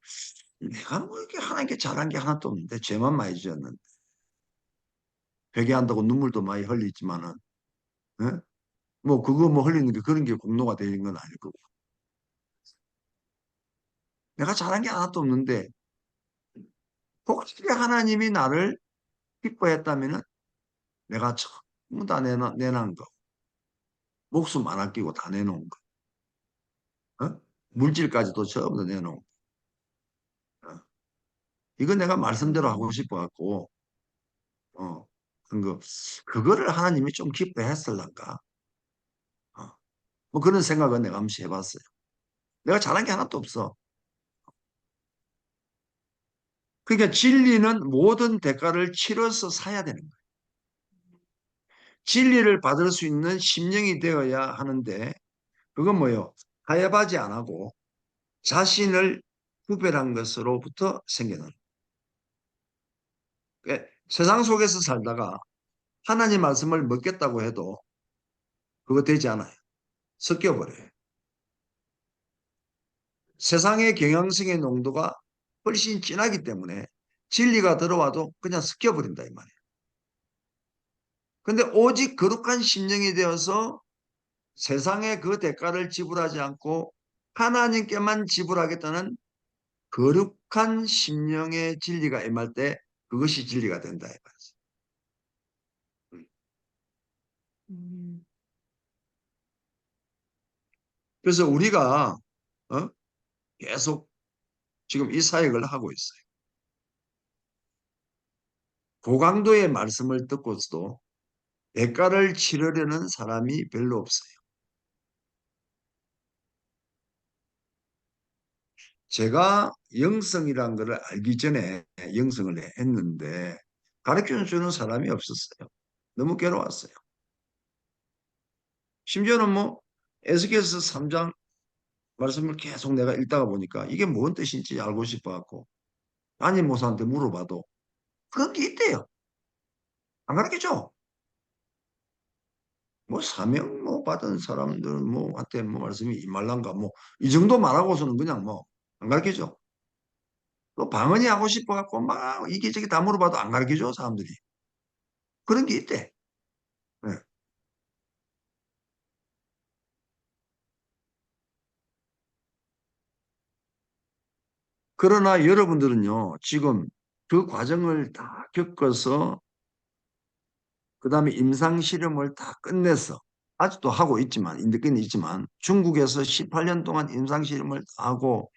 내가 뭐 이렇게 하나님께 잘한 게 하나도 없는데 죄만 많이 지었는데 회개한다고 눈물도 많이 흘리지만은 예? 뭐 그거 뭐 흘리는 게 그런 게 공로가 되는 건 아닐 거고 내가 잘한 게 하나도 없는데 혹시 하나님이 나를 기뻐했다면은 내가 전부 다 내놓은 거 목숨 안 아끼고 다 내놓은 거 어? 물질까지도 전부 다 내놓은 거 어? 이거 내가 말씀대로 하고 음, 싶어 갖고 어, 그거를 하나님이 좀 기뻐했을란가 어. 뭐 그런 생각은 내가 한번 해봤어요. 내가 잘한 게 하나도 없어. 그러니까 진리는 모든 대가를 치러서 사야 되는 거예요. 진리를 받을 수 있는 심령이 되어야 하는데 그건 뭐예요? 가해하지 안 하고 자신을 구별한 것으로부터 생겨나는 거예요. 그러니까 세상 속에서 살다가 하나님 말씀을 먹겠다고 해도 그거 되지 않아요. 섞여버려요. 세상의 경향성의 농도가 훨씬 진하기 때문에 진리가 들어와도 그냥 섞여버린다 이 말이에요. 근데 오직 거룩한 심령이 되어서 세상에 그 대가를 지불하지 않고 하나님께만 지불하겠다는 거룩한 심령의 진리가 임할 때 그것이 진리가 된다 이 말이죠. 음, 그래서 우리가 어? 계속 지금 이 사역을 하고 있어요. 고강도의 말씀을 듣고서도 대가를 치르려는 사람이 별로 없어요. 제가 영성이란 것을 알기 전에 영성을 했는데 가르쳐 주는 사람이 없었어요. 너무 괴로웠어요. 심지어는 뭐 에스겔서 3장 말씀을 계속 내가 읽다가 보니까 이게 뭔 뜻인지 알고 싶어갖고 담임 목사한테 물어봐도 그런 게 있대요. 안 가르쳐줘. 뭐 사명 뭐 받은 사람들 뭐한테 뭐 말씀이 임말란가 뭐 이 정도 말하고서는 그냥 뭐 안 가르쳐줘. 또 방언이 하고 싶어갖고 막 이게저게 다 물어봐도 안 가르쳐줘 사람들이. 그런 게 있대. 네. 그러나 여러분들은요, 지금 그 과정을 다 겪어서, 그 다음에 임상실험을 다 끝내서, 아직도 하고 있지만, 인덕견이 있지만, 중국에서 18년 동안 임상실험을 다 하고,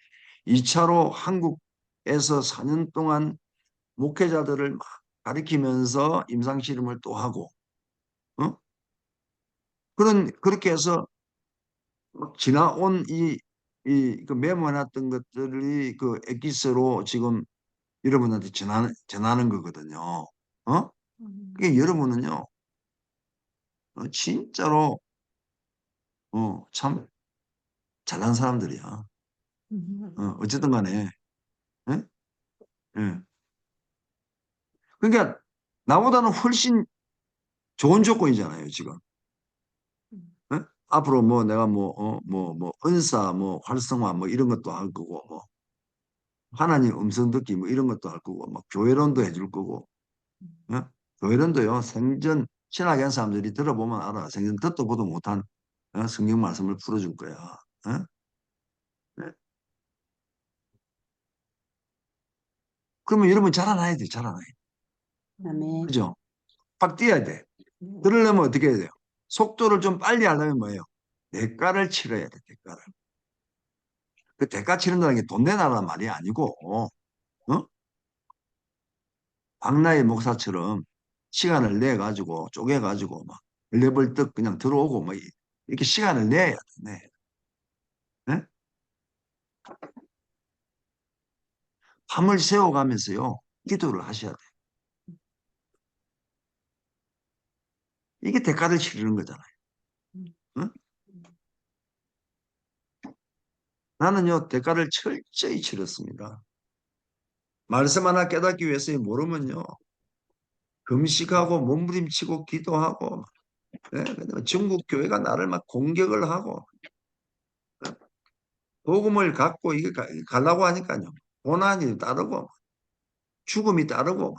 2차로 한국에서 4년 동안 목회자들을 막 가리키면서 임상실험을 또 하고, 어? 그렇게 해서 지나온 그 메모해놨던 것들이 그 엑기스로 지금 여러분한테 전하는 거거든요. 어? 음, 그게 여러분은요, 진짜로, 참 잘난 사람들이야. 어쨌든 간에, 예? 예. 그러니까, 나보다는 훨씬 좋은 조건이잖아요, 지금. 예? 앞으로 뭐 내가 은사, 뭐, 활성화, 뭐, 이런 것도 할 거고, 뭐, 하나님 음성 듣기, 뭐, 이런 것도 할 거고, 막, 교회론도 해줄 거고, 예? 교회론도요, 생전, 신학에 한 사람들이 들어보면 알아. 생전 듣도 보도 못한 성경 말씀을 풀어줄 거야. 예? 네. 그러면 여러분 자라나야 돼, 자라나야 돼. 아멘. 그죠? 확 뛰어야 돼. 그러려면 어떻게 해야 돼요? 속도를 좀 빨리 하려면 뭐예요? 대가를 치러야 돼, 대가를. 그 대가 치른다는 게 돈 내놔란 말이 아니고, 어? 박나희 목사처럼 시간을 내 가지고 쪼개 가지고 막 벌떡 그냥 들어오고 뭐 이렇게 시간을 내야 돼. 네. 네? 밤을 새워가면서요 기도를 하셔야 돼. 이게 대가를 치르는 거잖아요. 응? 나는요 대가를 철저히 치렀습니다. 말씀 하나 깨닫기 위해서 모르면요 금식하고 몸부림치고 기도하고 네? 그다음에 중국 교회가 나를 막 공격을 하고 복음을 갖고 이게 가려고 하니까요 고난이 따르고 죽음이 따르고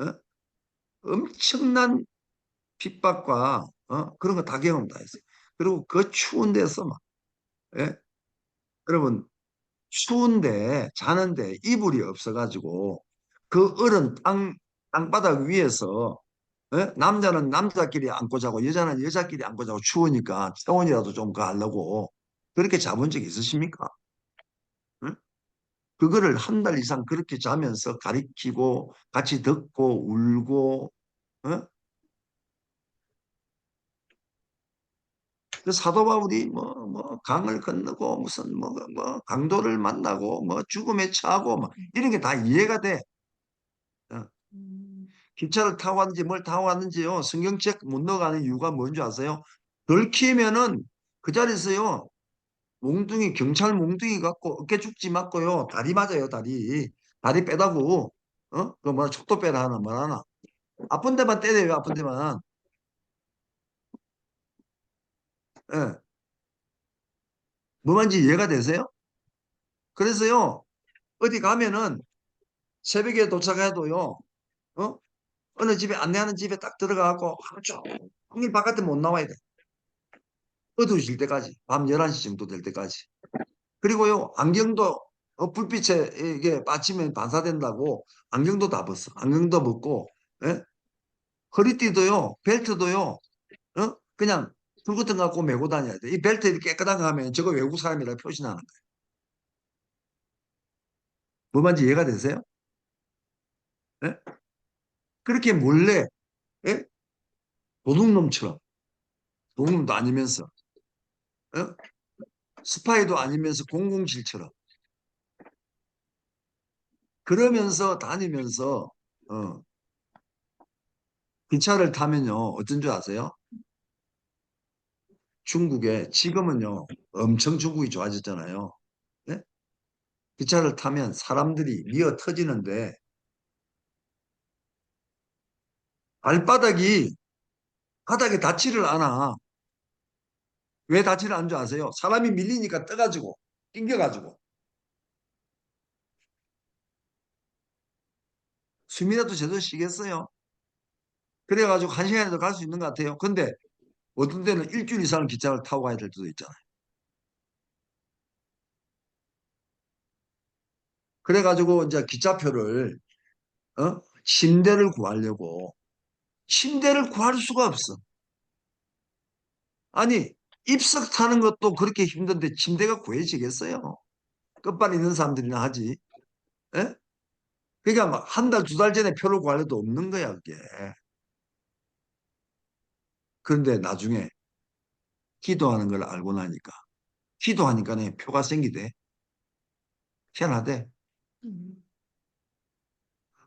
어? 엄청난 핍박과 그런 거 다 경험 다 했어요. 그리고 그 추운 데서 막 예? 여러분 추운데 자는데 이불이 없어가지고 그 얼은 땅바닥 위에서 남자는 남자끼리 안고 자고 여자는 여자끼리 안고 자고 추우니까 체온이라도 좀 가려고 그렇게 자본 적 있으십니까? 응? 그거를 한 달 이상 그렇게 자면서 가리키고 같이 듣고 울고 어? 그 사도 바울이 뭐 강을 건너고 무슨 뭐 강도를 만나고 뭐 죽음에 처하고 뭐 이런 게 다 이해가 돼. 어. 기차를 타고 왔는지 뭘 타고 왔는지요. 성경책 못 넣어가는 이유가 뭔지 아세요? 들키면은 그 자리에서요. 몽둥이 경찰 몽둥이 갖고 어깨 죽지 맞고요. 다리 맞아요. 다리 빼다고. 그 뭐라 촉도 빼라 하나 뭐 하나. 아픈 데만 때려요. 아픈 데만. 예. 뭐 말인지 이해가 되세요? 그래서요. 어디 가면은 새벽에 도착해도요. 어? 어느 집에 안내하는 집에 딱 들어가고 하루 종일 바깥에 못 나와야 돼. 어두워질 때까지. 밤 11시 정도 될 때까지. 그리고요. 안경도 불빛에 이게 빠지면 반사된다고 안경도 다 벗어. 안경도 벗고 예? 허리띠도요. 벨트도요. 그냥 불구덩 갖고 메고 다녀야 돼. 이 벨트 이렇게 깨끗한 거 하면 저거 외국 사람이라 표시나는 거예요. 뭐 말인지 이해가 되세요? 예? 그렇게 몰래 예? 도둑놈처럼 도둑놈도 아니면서 어? 스파이도 아니면서 007처럼 그러면서 다니면서 어, 기차를 타면요 어떤 줄 아세요? 중국에 지금은요 엄청 중국이 좋아졌잖아요. 네? 기차를 타면 사람들이 미어 터지는데 발바닥이 바닥에 닿지를 않아. 왜 닿지를 않은 줄 아세요? 사람이 밀리니까 떠가지고 낑겨가지고 숨이라도 제대로 쉬겠어요. 그래가지고 1시간에도 갈 수 있는 것 같아요. 근데 어떤 데는 일주일 이상 기차를 타고 가야 될 수도 있잖아요. 그래가지고 이제 기차표를 침대를 구하려고 침대를 구할 수가 없어. 아니 입석 타는 것도 그렇게 힘든데 침대가 구해지겠어요? 끝발 있는 사람들이나 하지. 예? 그러니까 막 한 달, 두 달 전에 표를 구할 려도 없는 거야, 그게. 그런데 나중에 기도하는 걸 알고 나니까 기도하니까 표가 생기대. 희한하대.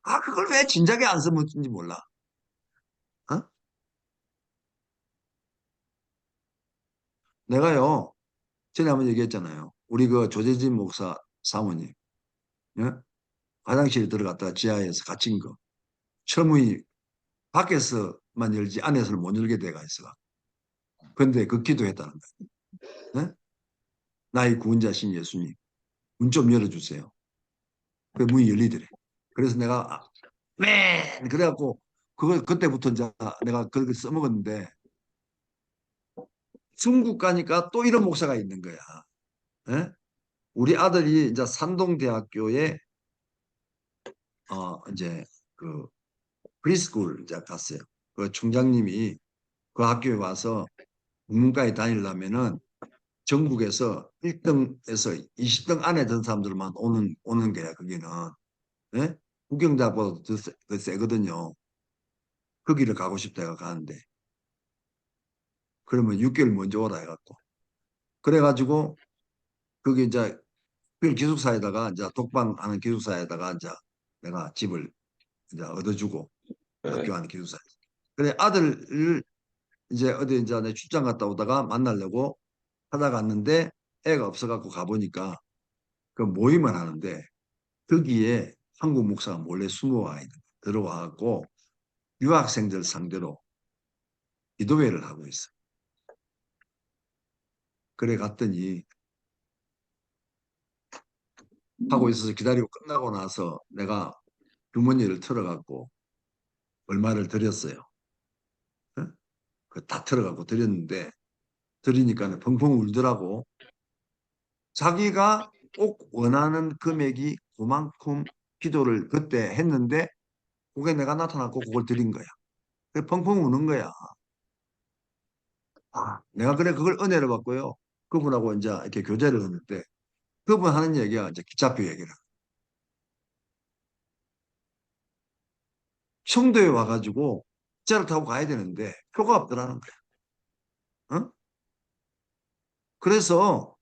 아, 그걸 왜 진작에 안 써먹는지 몰라. 어? 내가요, 전에 한번 얘기했잖아요. 우리 그 조재진 목사 사모님, 예? 화장실에 들어갔다가 지하에서 갇힌 거. 철문이 밖에서만 열지 안에서는 못 열게 돼가 있어. 근데 그 기도했다는 거야. 예? 나의 구원자신 예수님, 문 좀 열어주세요. 그 문이 열리더래. 그래서 내가 맨 그래갖고 그걸 그때부터 이제 내가 그걸 써먹었는데 중국 가니까 또 이런 목사가 있는 거야. 예? 우리 아들이 이제 산동대학교에 이제 그 프리스쿨 이제 갔어요. 그 총장님이 그 학교에 와서 국문과에 다니려면은 전국에서 1등에서 20등 안에 든 사람들만 오는 거야, 거기는. 예? 국경자보다 더 세거든요. 거기를 가고 싶다가 가는데. 그러면 6개월 먼저 오라 해갖고. 그래가지고, 거기 이제, 그 기숙사에다가, 이제 독방하는 기숙사에다가 이제 내가 집을 이제 얻어주고, 학교 가는 기숙사에. 그래, 아들을 이제 어디 이제 내 출장 갔다 오다가 만나려고 하다 갔는데 애가 없어갖고 가보니까 그 모임을 하는데 거기에 한국 목사가 몰래 숨어와 있는 들어와갖고 유학생들 상대로 기도회를 하고 있어. 그래 갔더니 하고 있어서 기다리고 끝나고 나서 내가 주머니를 털어갖고 얼마를 드렸어요. 그다 털어갖고 드렸는데 드리니까 펑펑 울더라고. 자기가 꼭 원하는 금액이 그만큼 기도를 그때 했는데 그게 내가 나타났고 그걸 드린 거야. 그래 펑펑 우는 거야. 내가 그래 그걸 은혜를 받고요. 그분하고 이제 이렇게 교제를 했는데 그분 하는 얘기가 이제 기차표 얘기를. 청도에 와가지고 기차를 타고 가야 되는데 표가 없더라는 거야. 어? 그래서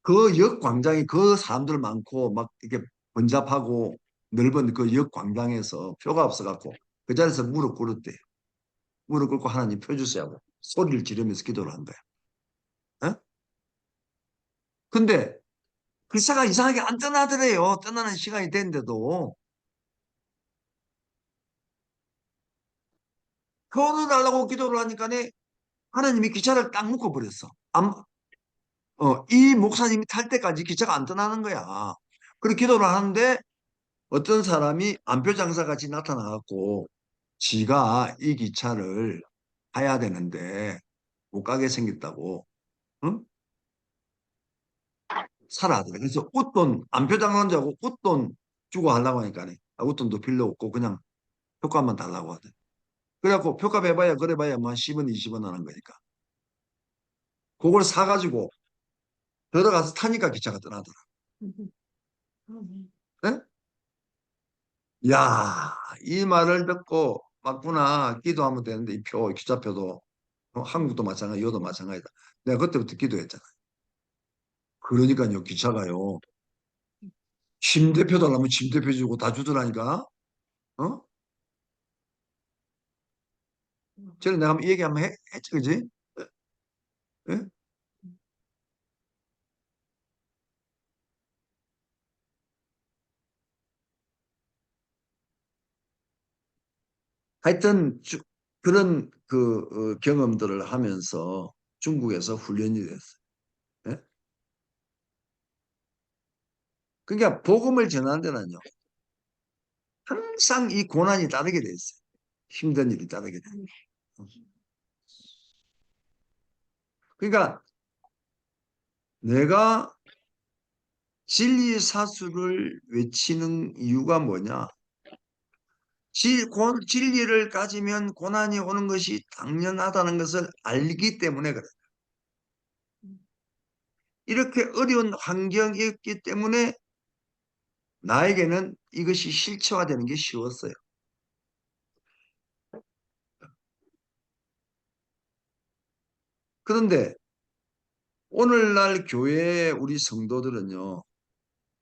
그 역 광장이 그 사람들 많고 막 이렇게 번잡하고 넓은 그 역 광장에서 표가 없어갖고 그 자리에서 무릎 꿇었대. 무릎 꿇고 하나님 표 주세요. 소리를 지르면서 기도를 한 거야. 어? 근데 기차가 이상하게 안 떠나더래요. 떠나는 시간이 됐는데도 표를 달라고 기도를 하니까 하나님이 기차를 딱 묶어버렸어. 이 목사님이 탈 때까지 기차가 안 떠나는 거야. 그렇게 기도를 하는데 어떤 사람이 안표 장사 같이 나타나갖고 지가 이 기차를 타야 되는데 못 가게 생겼다고, 응? 사라 하더래. 그래서 웃돈, 안표 장사자고 웃돈 주고 하려고 하니까 웃돈도 필요 없고 그냥 표값만 달라고 하더래. 그래갖고 표값 해봐야 그래봐야 뭐 10원, 20원 하는 거니까. 그걸 사가지고 들어가서 타니까 기차가 떠나더라. 네? 야, 이 말을 듣고 맞구나. 기도하면 되는데 이 표, 기차표도 한국도 마찬가지, 여도 마찬가지다. 내가 그때부터 기도했잖아. 그러니까요, 기차가요. 침대표 달라면 침대표 주고 다 주더라니까. 어? 전에 내가 한번 이 얘기 한번 했지, 그지? 예? 하여튼 그런 경험들을 하면서 중국에서 훈련이 됐어요. 예? 그러니까 복음을 전하는 데는요. 항상 이 고난이 따르게 돼 있어요. 힘든 일이 따르게 돼. 그러니까 내가 진리 사수를 외치는 이유가 뭐냐? 진리를 가지면 고난이 오는 것이 당연하다는 것을 알기 때문에 그래. 이렇게 어려운 환경이었기 때문에 나에게는 이것이 실체화되는 게 쉬웠어요. 그런데 오늘날 교회 우리 성도들은요,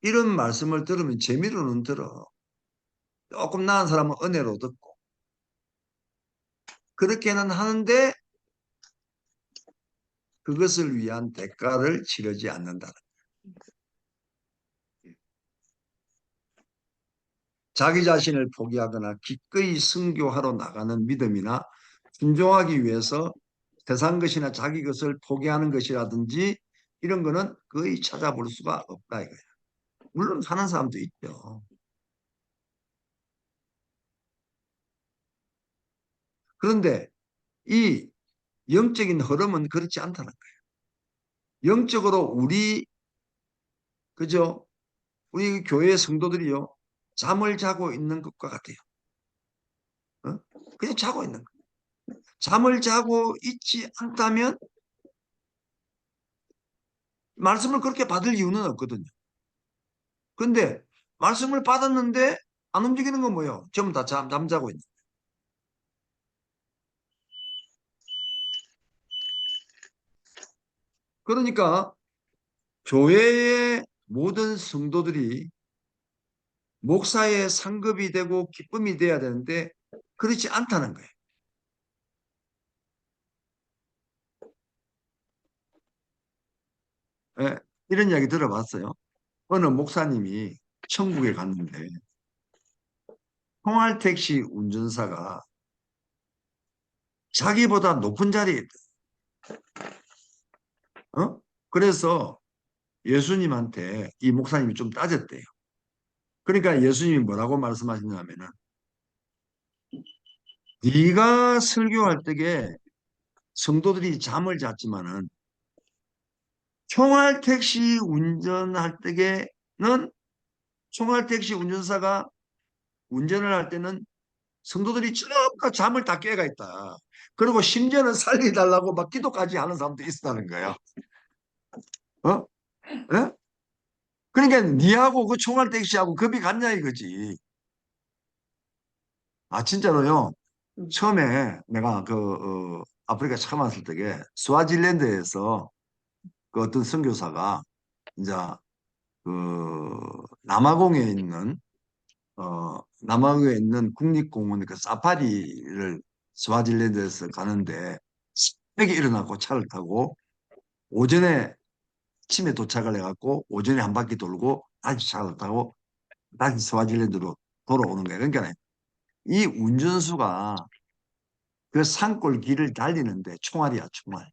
이런 말씀을 들으면 재미로는 들어. 조금 나은 사람은 은혜로 듣고. 그렇게는 하는데 그것을 위한 대가를 치르지 않는다. 자기 자신을 포기하거나 기꺼이 순교하러 나가는 믿음이나 순종하기 위해서 세상 것이나 자기 것을 포기하는 것이라든지 이런 거는 거의 찾아볼 수가 없다 이거야. 물론 하는 사람도 있죠. 그런데 이 영적인 흐름은 그렇지 않다는 거예요. 영적으로 그죠? 우리 교회 성도들이요. 잠을 자고 있는 것과 같아요. 어? 그냥 자고 있는 거. 잠을 자고 있지 않다면 말씀을 그렇게 받을 이유는 없거든요. 근데 말씀을 받았는데 안 움직이는 건 뭐예요? 전부 다 잠자고 있는. 그러니까 교회의 모든 성도들이 목사의 상급이 되고 기쁨이 돼야 되는데 그렇지 않다는 거예요. 예, 이런 이야기 들어봤어요. 어느 목사님이 천국에 갔는데 통할택시 운전사가 자기보다 높은 자리에 있다. 어? 그래서 예수님한테 이 목사님이 좀 따졌대요. 그러니까 예수님이 뭐라고 말씀하시냐면은 네가 설교할 때에 성도들이 잠을 잤지만은 총알택시 운전할 때에는 총알택시 운전사가 운전을 할 때는 성도들이 전부 잠을 다 깨가 있다. 그리고 심지어는 살려달라고 막 기도까지 하는 사람도 있었다는 거예요. 어? 예? 그러니까 니하고 그 총알택시하고 급이 같냐 이거지. 아 진짜로요. 처음에 내가 아프리카 처음 왔을 때에 스와질랜드에서 그 어떤 선교사가 이제 그 남아공에 있는 남아공에 있는 국립공원 그 사파리를 스와질랜드에서 가는데 새벽에 일어나고 차를 타고 오전에 아침에 도착을 해갖고 오전에 한 바퀴 돌고 다시 차를 타고 다시 스와질랜드로 돌아오는 거예요. 그러니까 이 운전수가 그 산골 길을 달리는데 총알이야, 총알.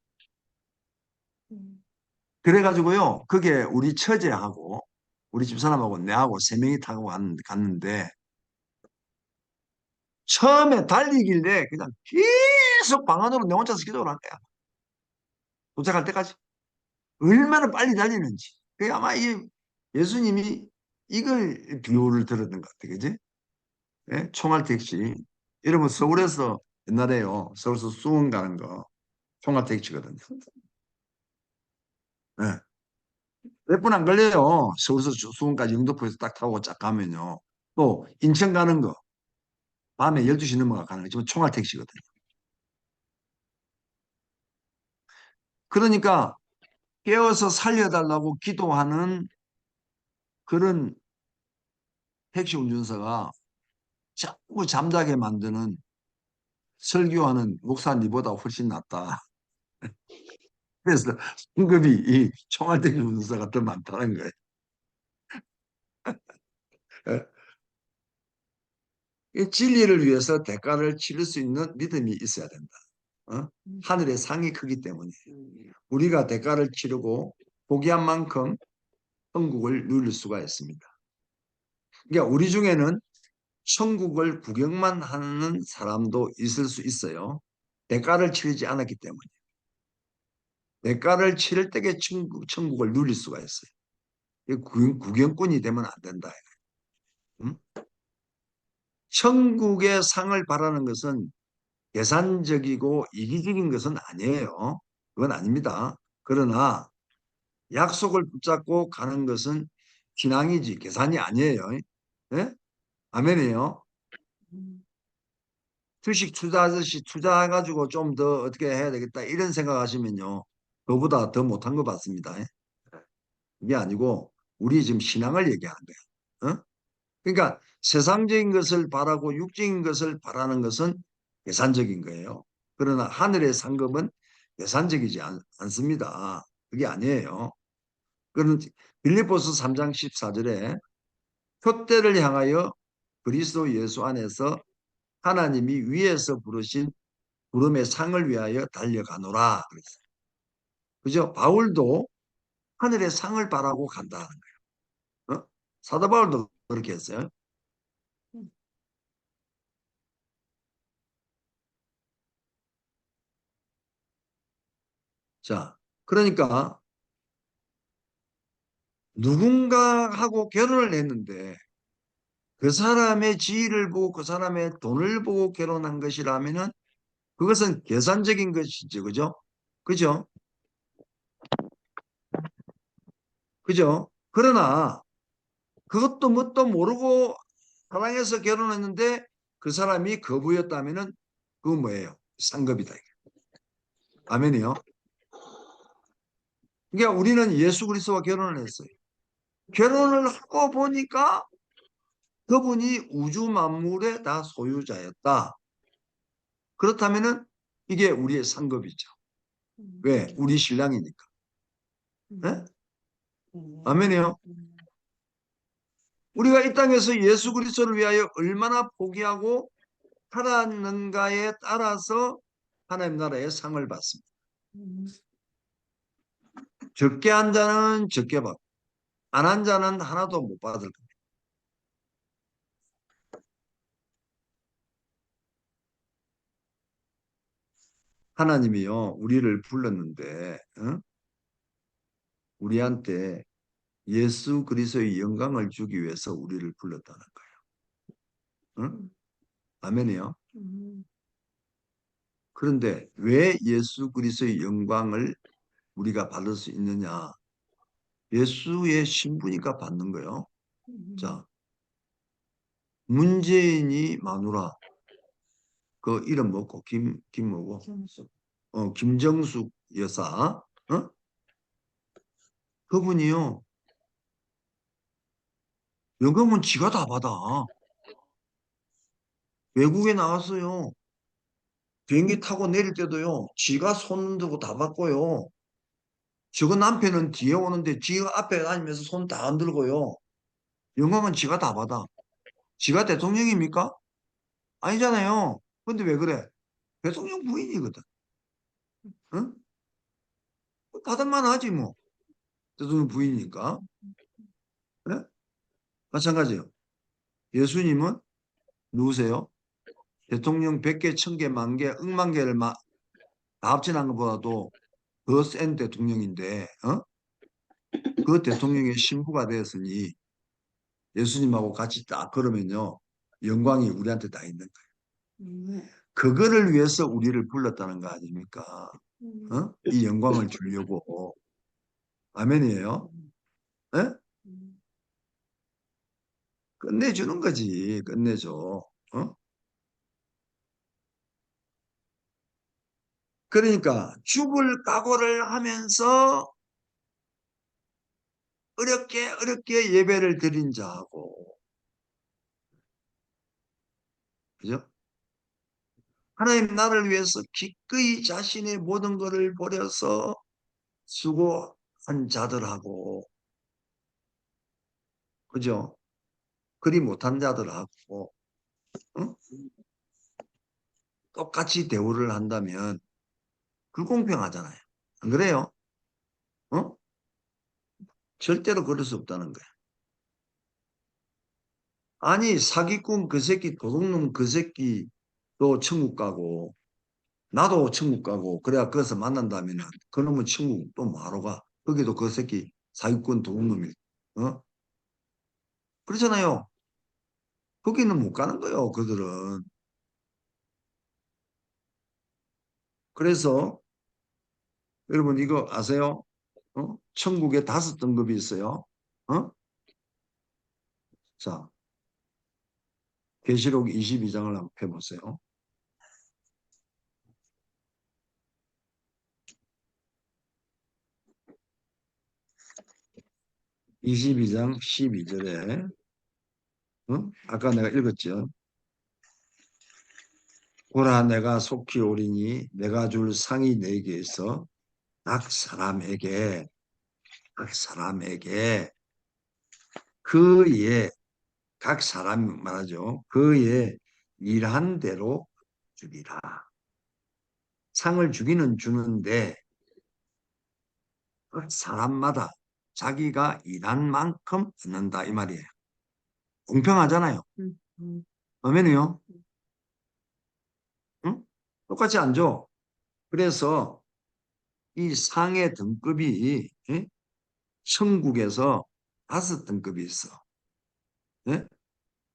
그래가지고요, 그게 우리 처제하고 우리 집사람하고 내하고 세 명이 타고 갔는데 처음에 달리길래 그냥 계속 방 안으로 내 혼자서 기도를 한 거야. 도착할 때까지. 얼마나 빨리 달리는지. 그 아마 이 예수님이 이걸 비유를 들었던 것 같아. 그지? 예? 총알 택시. 이러면 서울에서 옛날에요. 서울에서 수원 가는 거. 총알 택시거든요. 예. 몇 분 안 걸려요. 서울에서 수원까지 영등포에서 딱 타고 쫙 가면요. 또 인천 가는 거. 밤에 12시 넘어가 가는 거. 지금 총알 택시거든요. 그러니까 깨어서 살려달라고 기도하는 그런 택시 운전사가 자꾸 잠자게 만드는 설교하는 목사님보다 훨씬 낫다. 그래서 승급이 이 총알택시 운전사가 더 많다는 거예요. 이 진리를 위해서 대가를 치를 수 있는 믿음이 있어야 된다. 어? 하늘의 상이 크기 때문에 우리가 대가를 치르고 포기한 만큼 천국을 누릴 수가 있습니다. 그러니까 우리 중에는 천국을 구경만 하는 사람도 있을 수 있어요. 대가를 치르지 않았기 때문에. 대가를 치를 때에 천국을 누릴 수가 있어요. 구경꾼이 되면 안 된다. 음? 천국의 상을 바라는 것은 계산적이고 이기적인 것은 아니에요. 그건 아닙니다. 그러나 약속을 붙잡고 가는 것은 신앙이지 계산이 아니에요. 예? 아멘이에요. 주식 투자하듯이 투자해가지고 좀 더 어떻게 해야 되겠다 이런 생각하시면요. 그보다 더 못한 거 같습니다. 이게 아니고 우리 지금 신앙을 얘기하는 거야. 어? 그러니까 세상적인 것을 바라고 육적인 것을 바라는 것은 계산적인 거예요. 그러나 하늘의 상급은 계산적이지 않습니다. 그게 아니에요. 그런 빌립보서 3장 14절에 표대를 향하여 그리스도 예수 안에서 하나님이 위에서 부르신 부름의 상을 위하여 달려가노라 그랬어요. 그죠? 바울도 하늘의 상을 바라고 간다는 거예요. 어? 사도 바울도 그렇게 했어요. 자, 그러니까 누군가하고 결혼을 했는데 그 사람의 지위를 보고 그 사람의 돈을 보고 결혼한 것이라면은 그것은 계산적인 것이죠. 그죠? 그죠? 그죠? 그러나 그것도 뭣도 모르고 사랑해서 결혼했는데 그 사람이 거부였다면은 그건 뭐예요? 상급이다. 아멘이요. 그러니까 우리는 예수 그리스도와 결혼을 했어요. 결혼을 하고 보니까 그분이 우주 만물의 다 소유자였다. 그렇다면은 이게 우리의 상급이죠. 왜? 우리 신랑이니까. 네? 아멘이요. 우리가 이 땅에서 예수 그리스도를 위하여 얼마나 포기하고 살았는가에 따라서 하나님 나라의 상을 받습니다. 적게 한 자는 적게 받고 안 한 자는 하나도 못 받을 겁니다. 하나님이요 우리를 불렀는데 우리한테 예수 그리스도의 영광을 주기 위해서 우리를 불렀다는 거예요. 아멘이요. 그런데 왜 예수 그리스도의 영광을 우리가 받을 수 있느냐? 예수의 신부니까 받는 거예요. 자, 문재인이 마누라 그 이름 뭐고 김 뭐고? 김정숙 여사 그분이요 영광은 지가 다 받아. 외국에 나왔어요. 비행기 타고 내릴 때도요 지가 손 들고 다 받고요. 저거 남편은 뒤에 오는데 지가 앞에 다니면서 손 다 안 들고요. 영광은 지가 다 받아. 지가 대통령입니까? 아니잖아요. 근데 왜 그래? 대통령 부인이거든. 응? 받을만 하지 뭐. 대통령 부인이니까. 네? 마찬가지예요. 예수님은 누구세요? 대통령 100개, 1000개, 만개, 억만 개를 다 합친한 것보다도 더 센 대통령인데 그 대통령의 신부가 되었으니 예수님하고 같이 딱 걸으면요. 영광이 우리한테 다 있는 거예요. 그거를 위해서 우리를 불렀다는 거 아닙니까? 이 영광을 주려고. 아멘이에요. 예? 끝내주는 거지. 끝내줘. 그러니까 죽을 각오를 하면서 어렵게 어렵게 예배를 드린 자하고 그죠? 하나님 나를 위해서 기꺼이 자신의 모든 것을 버려서 수고한 자들하고 그죠? 그리 못한 자들하고 응? 똑같이 대우를 한다면 불공평하잖아요. 안 그래요? 어? 절대로 그럴 수 없다는 거야. 아니 사기꾼 그 새끼 도둑놈 그 새끼도 천국 가고 나도 천국 가고 그래야 거기서 만난다면은 그놈은 천국 또 뭐하러 가? 거기도 그 새끼 사기꾼 도둑놈이 그렇잖아요. 거기는 못 가는 거예요. 그들은. 그래서 여러분 이거 아세요? 천국에 5등급이 있어요. 어? 자, 계시록 22장을 한번 펴보세요. 22장 12절에 아까 내가 읽었죠. 보라 내가 속히 오리니 내가 줄 상이 내게 있어 각 사람에게 그의 각 사람 말하죠. 그의 일한 대로 주리라. 상을 주기는 주는데 그 사람마다 자기가 일한 만큼 받는다 이 말이에요. 공평하잖아요. 그러면요, 응? 똑같이 안 줘. 그래서 이 상의 등급이 천국에서 5등급이 있어. 예?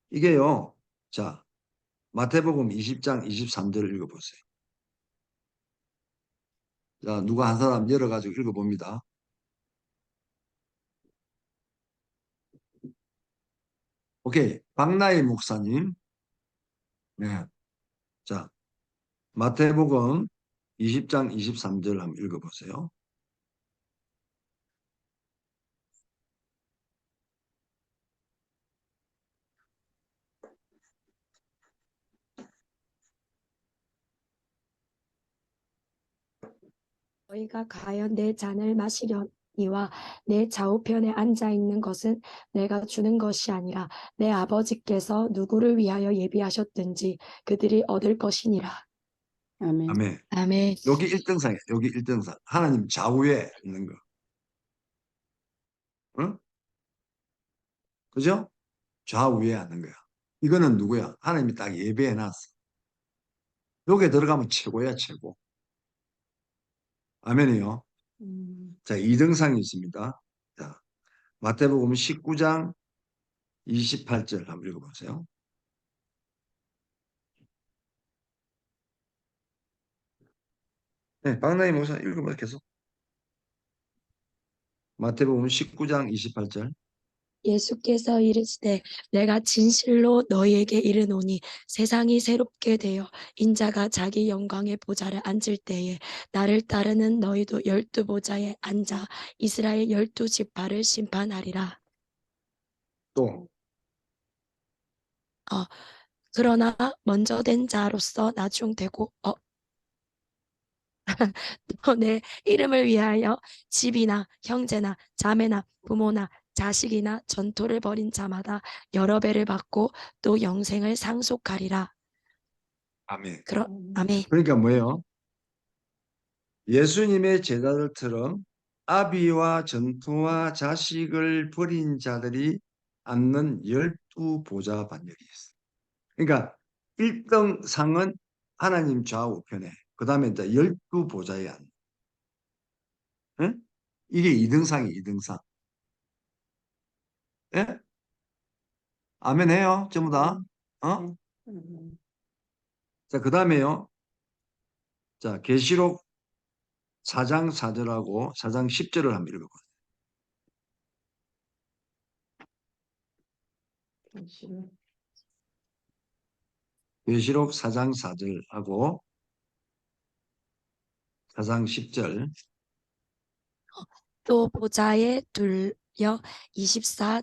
이게요. 자, 마태복음 20장 23절을 읽어보세요. 자, 누가 한 사람 열어가지고 읽어봅니다. 오케이. 박나희 목사님. 네. 자, 마태복음 20장 23절 한번 읽어보세요. 너희가 과연 내 잔을 마시려니와 내 좌우편에 앉아 있는 것은 내가 주는 것이 아니라 내 아버지께서 누구를 위하여 예비하셨든지 그들이 얻을 것이니라. 아멘. 아멘. 아멘. 여기 1등상이에요. 여기 1등상. 하나님 좌우에 있는 거. 응? 그죠? 좌우에 하는 거야. 이거는 누구야? 하나님이 딱 예배해 놨어. 여기에 들어가면 최고야, 최고. 아멘이요. 자, 2등상이 있습니다. 자, 마태복음 19장 28절 한번 읽어보세요. 네, 박나희 목사 읽어봐 계속. 마태복음 19장 28절. 예수께서 이르시되 내가 진실로 너희에게 이르노니 세상이 새롭게 되어 인자가 자기 영광의 보좌를 앉을 때에 나를 따르는 너희도 12보좌에 앉아 이스라엘 12지파를 심판하리라. 또 그러나 먼저 된 자로서 나중되고 또 내 이름을 위하여 집이나 형제나 자매나 부모나 자식이나 전토를 벌인 자마다 여러 배를 받고 또 영생을 상속하리라. 아멘. 아멘. 그러니까 뭐예요? 예수님의 제자들처럼 아비와 전투와 자식을 버린 자들이 앉는 12보좌 반열이 있어요. 그러니까 1등 상은 하나님 좌우편에, 그 다음에 이제 12보좌에 앉는. 응? 이게 2등상이 2등상. 예? 아멘 해요, 전부 다. 어? 자, 그 다음에요. 자, 계시록 4장 4절하고 4장 10절을 한번 읽어보세요. 계시록 4장 4절하고 4장 10절. 또 보좌에 둘려 24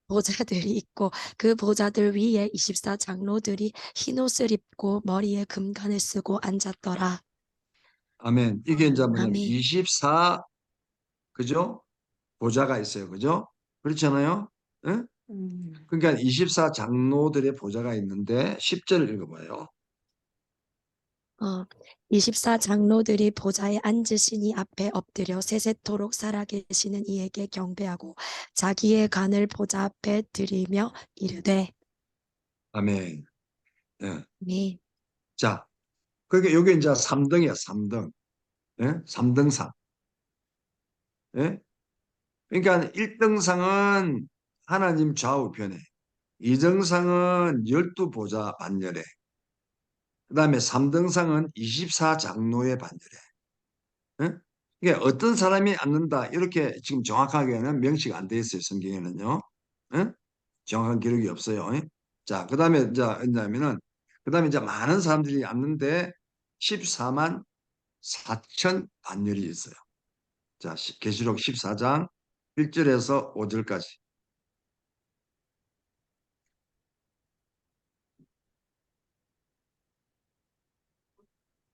보좌들이 있고 그 보좌들 위에 24 장로들이 흰옷을 입고 머리에 금관을 쓰고 앉았더라. 아멘. 이게 이제 뭐냐면 아멘. 24, 그죠? 보좌가 있어요. 그죠? 그렇잖아요? 응? 그러니까 24 장로들의 보좌가 있는데 10절을 읽어봐요. 24 장로들이 보좌에 앉으시니 앞에 엎드려 세세토록 살아계시는 이에게 경배하고 자기의 간을 보좌 앞에 드리며 이르되 아멘. 예. 네. 자, 그러니까 여기 이제 3등이야, 3등. 예? 3등상. 예? 그러니까 1등상은 하나님 좌우편에, 2등상은 12보좌 반열에, 그 다음에 3등상은 24 장로의 반열에. 예? 이게 어떤 사람이 앉는다, 이렇게 지금 정확하게는 명시가 안 돼 있어요, 성경에는요. 예? 정확한 기록이 없어요. 예? 자, 그 다음에 이제 뭐냐면은, 그 다음에 이제 많은 사람들이 앉는데 14만 4천 반열이 있어요. 자, 계시록 14장 1절에서 5절까지.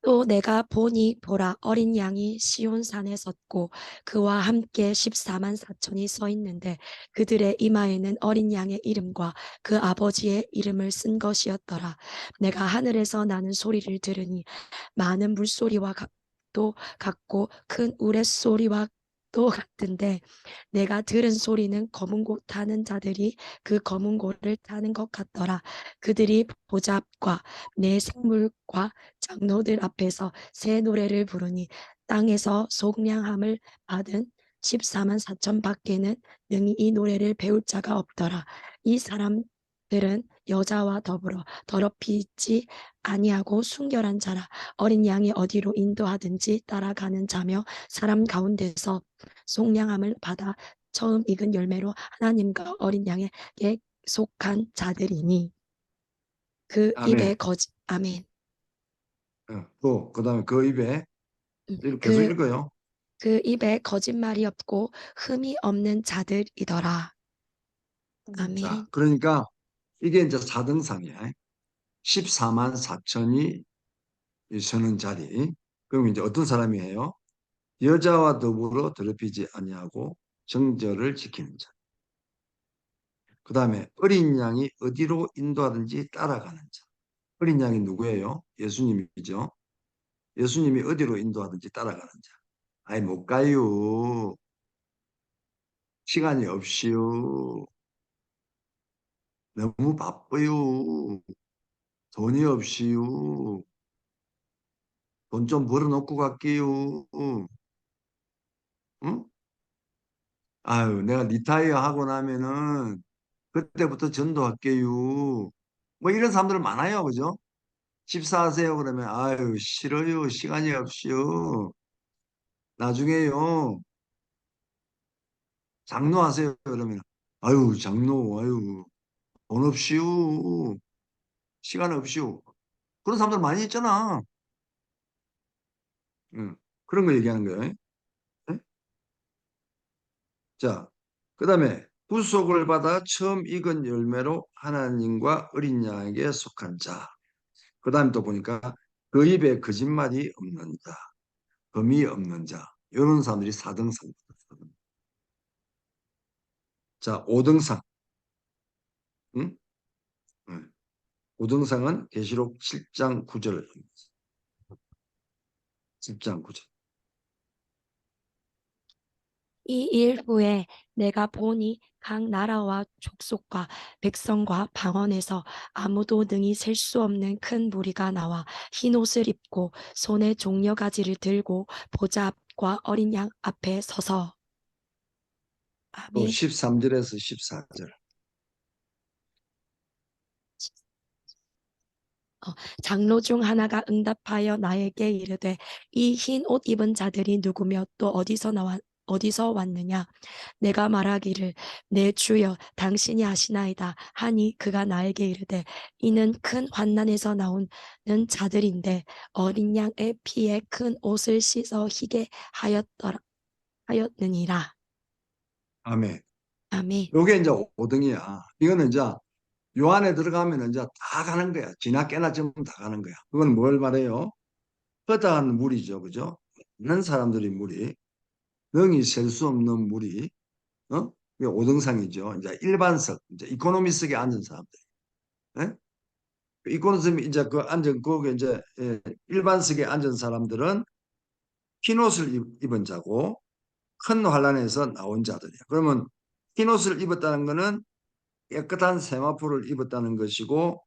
또 내가 보니 보라 어린 양이 시온산에 섰고 그와 함께 14만 4천이 서 있는데 그들의 이마에는 어린 양의 이름과 그 아버지의 이름을 쓴 것이었더라. 내가 하늘에서 나는 소리를 들으니 많은 물소리와 또 같고 큰 우레소리와 또 같은데 내가 들은 소리는 검은 고 타는 자들이 그 검은 고를 타는 것 같더라. 그들이 보좌 앞과 내 생물과 장로들 앞에서 새 노래를 부르니 땅에서 속량함을 받은 14만 4천 밖에는 능히 이 노래를 배울 자가 없더라. 이 사람 들은 여자와 더불어 더럽히지 아니하고 순결한 자라. 어린 양이 어디로 인도하든지 따라가는 자며 사람 가운데서 속량함을 받아 처음 익은 열매로 하나님과 어린 양에게 속한 자들이니 그 입에 아멘. 거짓 아멘. 또 그다음에 그 입에 계속 그 읽어요. 그 입에 거짓말이 없고 흠이 없는 자들이더라. 자, 아멘. 그러니까 이게 이제 4등상이야. 14만 4천이 서는 자리. 그럼 이제 어떤 사람이에요? 여자와 더불어 더럽히지 아니하고 정절을 지키는 자. 그 다음에 어린 양이 어디로 인도하든지 따라가는 자. 어린 양이 누구예요? 예수님이죠. 예수님이 어디로 인도하든지 따라가는 자. 아이, 못 가요. 시간이 없이요. 너무 바빠요. 돈이 없이요. 돈 좀 벌어놓고 갈게요. 응? 아유, 내가 리타이어 하고 나면은 그때부터 전도할게요. 뭐 이런 사람들 많아요. 그죠? 집사하세요. 그러면 아유, 싫어요. 시간이 없이요. 나중에요. 장로하세요. 그러면 아유, 장로. 아유, 돈 없이요. 시간 없이요. 그런 사람들 많이 있잖아. 응. 그런 거 얘기하는 거예요. 네? 자, 그 다음에 구속을 받아 처음 익은 열매로 하나님과 어린 양에게 속한 자. 그 다음에 또 보니까 그 입에 거짓말이 없는 자, 범이 없는 자. 이런 사람들이 4등상. 자, 5등상. 응? 응. 5등상은 계시록 7장 9절. 7장 9절. 이 일 후에 내가 보니 각 나라와 족속과 백성과 방언에서 아무도 능히 셀 수 없는 큰 무리가 나와 흰 옷을 입고 손에 종려가지를 들고 보좌 앞과 어린 양 앞에 서서 또 아멘. 13절에서 14절. 장로 중 하나가 응답하여 나에게 이르되 이 흰 옷 입은 자들이 누구며 또 어디서 왔느냐? 내가 말하기를 내 주여 당신이 아시나이다 하니 그가 나에게 이르되 이는 큰 환난에서 나오는 자들인데 어린 양의 피에 큰 옷을 씻어 희게 하였느니라. 아멘. 아멘. 요게 이제 5등이야. 이거는 이제 요 안에 들어가면 이제 다 가는 거야. 지나 깨나 전부 다 가는 거야. 그건 뭘 말해요? 허다한 무리죠. 그죠? 많은 사람들이 무리. 능히 셀 수 없는 무리. 어? 이게 5등상이죠. 이제 일반석, 이제 이코노미석에 앉은 사람들. 예? 이코노미 이제 그 앉은 거기 이제 일반석에 앉은 사람들은 흰옷을 입은 자고 큰 환란에서 나온 자들이야. 그러면 흰옷을 입었다는 것은 깨끗한 세마포를 입었다는 것이고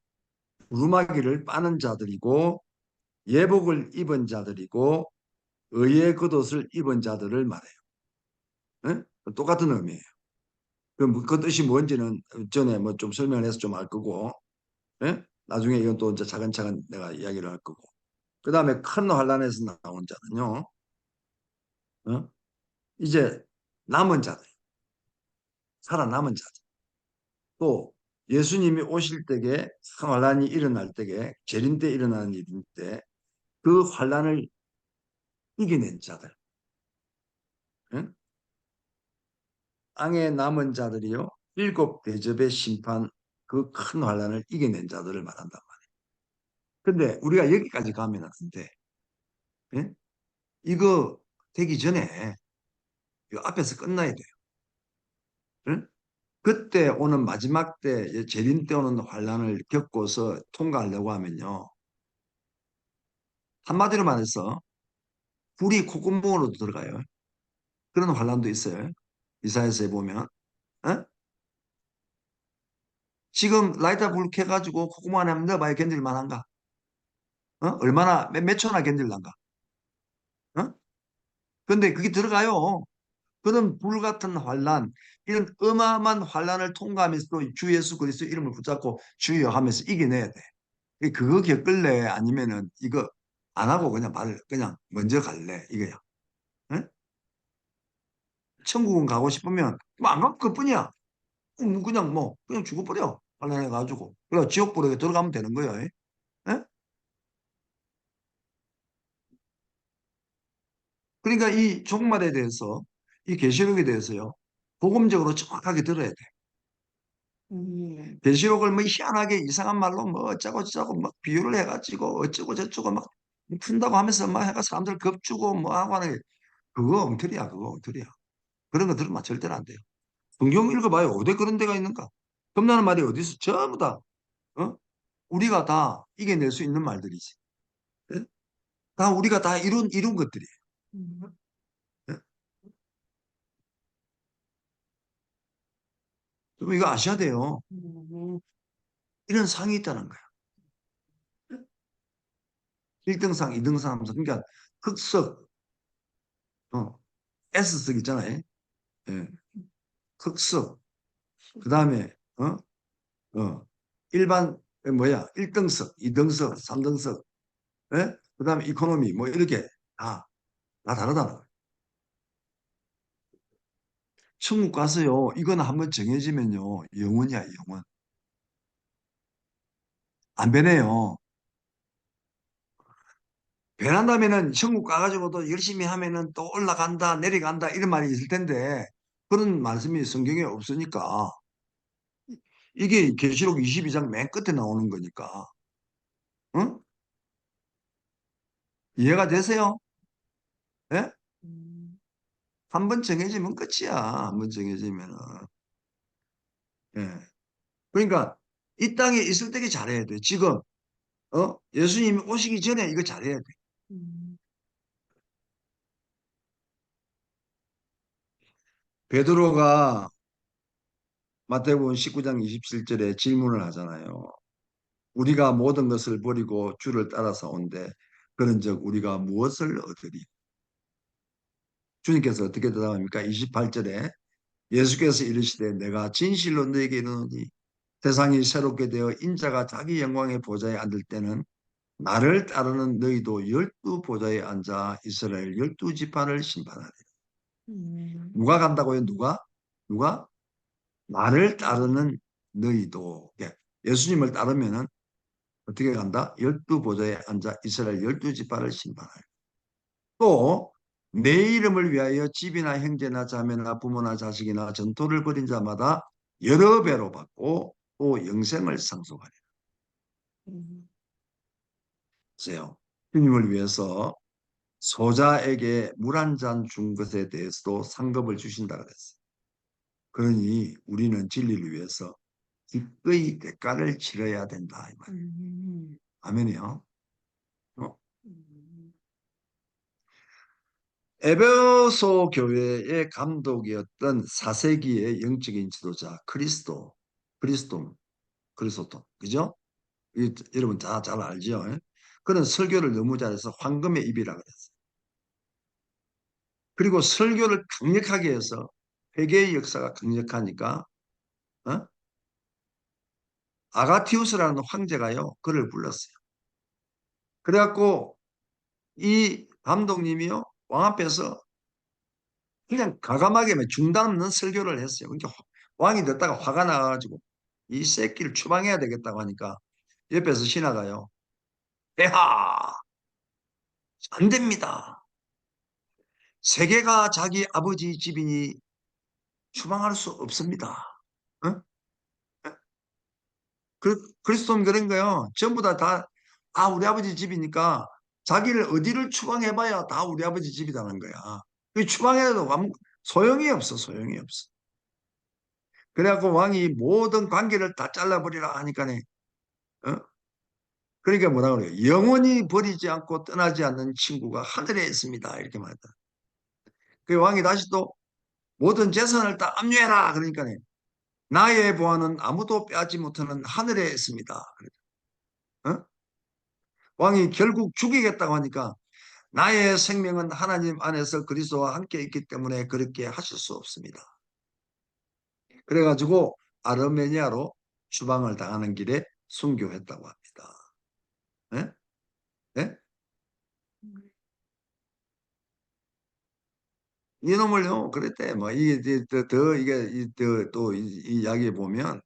두루마기를 빠는 자들이고 예복을 입은 자들이고 의의 겉옷을 입은 자들을 말해요. 예? 똑같은 의미예요. 그 뜻이 뭔지는 전에 뭐 좀 설명을 해서 좀 알 거고, 예? 나중에 이건 또 이제 차근차근 내가 이야기를 할 거고. 그 다음에 큰 환란에서 나온 자는요, 어? 이제 남은 자들, 살아남은 자들. 또 예수님이 오실 때에 환란이 일어날 때에 재림 때 일어나는 일인데 그 환란을 이겨낸 자들, 예? 땅에 남은 자들이요, 일곱 대접의 심판 그 큰 환란을 이겨낸 자들을 말한단 말이에요. 근데 우리가 여기까지 가면 안 돼. 예? 이거 되기 전에 이 앞에서 끝나야 돼요. 예? 그때 오는 마지막 때 재림 때 오는 환란을 겪고서 통과하려고 하면요. 한마디로 말해서 불이 콧구멍으로 들어가요. 그런 환란도 있어요. 이사야서에 보면. 어? 지금 라이터 불 켜가지고 콧구멍 안에 한번 넣어봐야 견딜 만한가? 어? 얼마나 몇 초나 견딜란가? 어? 근데 그게 들어가요. 그런 불같은 환란, 이런 어마어마한 환란을 통과하면서도 주 예수 그리스도 이름을 붙잡고 주여 하면서 이겨내야 돼. 그거 겪을래? 아니면은 이거 안 하고 그냥 말을 그냥 먼저 갈래? 이거야. 응? 천국은 가고 싶으면 뭐 안 가고 그뿐이야. 그냥 뭐 그냥 죽어버려. 환란해가지고. 그래 지옥불에 들어가면 되는 거야. 예? 그러니까 이 종말에 대해서 이 계시록에 대해서요. 복음적으로 정확하게 들어야 돼. 계시록을 뭐 희한하게 이상한 말로 뭐 어쩌고 저쩌고 막 비유를 해가지고 어쩌고 저쩌고 막 푼다고 하면서 막 해가 사람들 겁주고 뭐 하고 하는 게 그거 엉터리야. 그거 엉터리야. 그런 거 들으면 절대로 안 돼요. 성경 읽어봐요. 어디 그런 데가 있는가? 겁나는 말이 어디서 전부 다 어? 우리가 다 이겨낼 수 있는 말들이지. 예? 다 우리가 다 이룬 것들이에요. 예? 그럼 이거 아셔야 돼요. 이런 상이 있다는 거야. 1등상, 2등상 하면서 그러니까 흑석, S석 있잖아요. 예. 흑석, 그 다음에 일반 뭐야 1등석, 2등석, 3등석, 예? 그 다음에 이코노미 뭐 이렇게 다 다르다는 거예요. 천국 가서요. 이건 한번 정해지면요. 영원이야, 영원. 안 변해요. 변한다면은 천국 가가지고도 열심히 하면은 또 올라간다, 내려간다 이런 말이 있을 텐데 그런 말씀이 성경에 없으니까 이게 계시록 22장 맨 끝에 나오는 거니까. 응? 이해가 되세요? 예? 한 번 정해지면 끝이야. 한 번 정해지면은. 예. 그러니까 이 땅에 있을 때게 잘해야 돼. 지금 예수님이 오시기 전에 이거 잘해야 돼. 베드로가 마태복음 19장 27절에 질문을 하잖아요. 우리가 모든 것을 버리고 주를 따라서 온대. 그런즉 우리가 무엇을 얻으리? 주님께서 어떻게 대답합니까? 28절에 예수께서 이르시되 내가 진실로 너에게 이르노니 세상이 새롭게 되어 인자가 자기 영광의 보좌에 앉을 때는 나를 따르는 너희도 12보좌에 앉아 이스라엘 12지파를 심판하리라. 누가 간다고요? 누가? 누가? 나를 따르는 너희도. 예. 예수님을 따르면은 어떻게 간다? 12보좌에 앉아 이스라엘 12지파를 심판하리라. 또 내 이름을 위하여 집이나 형제나 자매나 부모나 자식이나 전토를 벌인 자마다 여러 배로 받고 또 영생을 상속하리라. 보세요. 주님을 위해서 소자에게 물 한 잔 준 것에 대해서도 상급을 주신다 그랬어요. 그러니 우리는 진리를 위해서 기꺼이 대가를 치러야 된다 이 말이에요. 아멘이요. 어. 에베소 교회의 감독이었던 4세기의 영적인 지도자 그리스도, 그죠? 여러분 다 잘 알죠? 예? 그런 설교를 너무 잘해서 황금의 입이라 그랬어요. 그리고 설교를 강력하게 해서 회개의 역사가 강력하니까 어? 아가티우스라는 황제가요 그를 불렀어요. 그래갖고 이 감독님이요 왕 앞에서 그냥 가감하게 중단 없는 설교를 했어요. 그러니까 왕이 듣다가 화가 나가지고 이 새끼를 추방해야 되겠다고 하니까 옆에서 신하가요. 폐하 안 됩니다. 세계가 자기 아버지 집이니 추방할 수 없습니다. 어? 그리스도는 그런 거요. 전부 우리 아버지 집이니까 자기를 어디를 추방해봐야 다 우리 아버지 집이라는 거야. 그 추방해도 소용이 없어, 소용이 없어. 그래갖고 왕이 모든 관계를 다 잘라버리라 하니까네, 어? 그러니까 뭐라 그래요? 영원히 버리지 않고 떠나지 않는 친구가 하늘에 있습니다. 이렇게 말했다. 그 왕이 다시 또 모든 재산을 다 압류해라. 그러니까네, 나의 보안은 아무도 빼앗지 못하는 하늘에 있습니다. 어? 왕이 결국 죽이겠다고 하니까 나의 생명은 하나님 안에서 그리스도와 함께 있기 때문에 그렇게 하실 수 없습니다. 그래가지고 아르메니아로 추방을 당하는 길에 순교했다고 합니다. 예? 예? 이놈을요, 그랬대. 뭐, 이게, 이게, 이 이야기에 보면,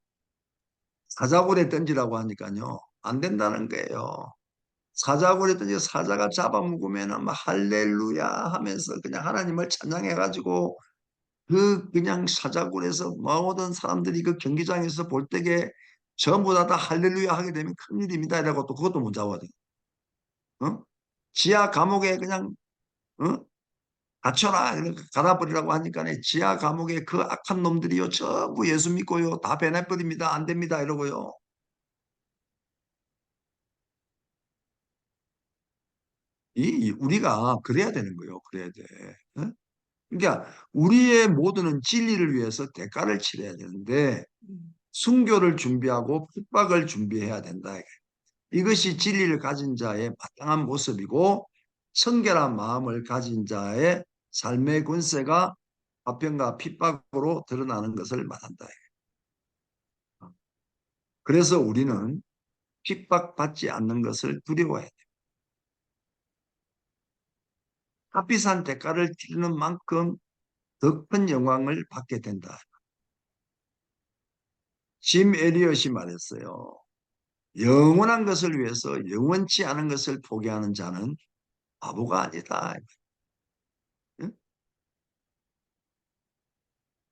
사자굴에 던지라고 하니까요, 안 된다는 거예요. 사자굴에 던져 사자가 잡아먹으면은 막 할렐루야 하면서 그냥 하나님을 찬양해가지고, 그냥 사자굴에서 모든 사람들이 그 경기장에서 볼 때에 전부 다 할렐루야 하게 되면 큰일입니다. 이라고 또 그것도 못 잡아야 돼. 어? 지하 감옥에 그냥, 어? 갇혀라 이렇게 가다버리라고 하니까 지하 감옥에 그 악한 놈들이요 전부 예수 믿고요 다 배내버립니다. 안 됩니다 이러고요. 우리가 그래야 되는 거예요. 그래야 돼. 어? 그러니까 우리의 모두는 진리를 위해서 대가를 치러야 되는데 순교를 준비하고 핍박을 준비해야 된다. 이것이 진리를 가진 자의 마땅한 모습이고 청결한 마음을 가진 자의 삶의 권세가 화평과 핍박으로 드러나는 것을 말한다. 그래서 우리는 핍박받지 않는 것을 두려워해야 돼. 값비싼 대가를 치르는 만큼 더 큰 영광을 받게 된다. 짐 에리엇이 말했어요. 영원한 것을 위해서 영원치 않은 것을 포기하는 자는 바보가 아니다. 응?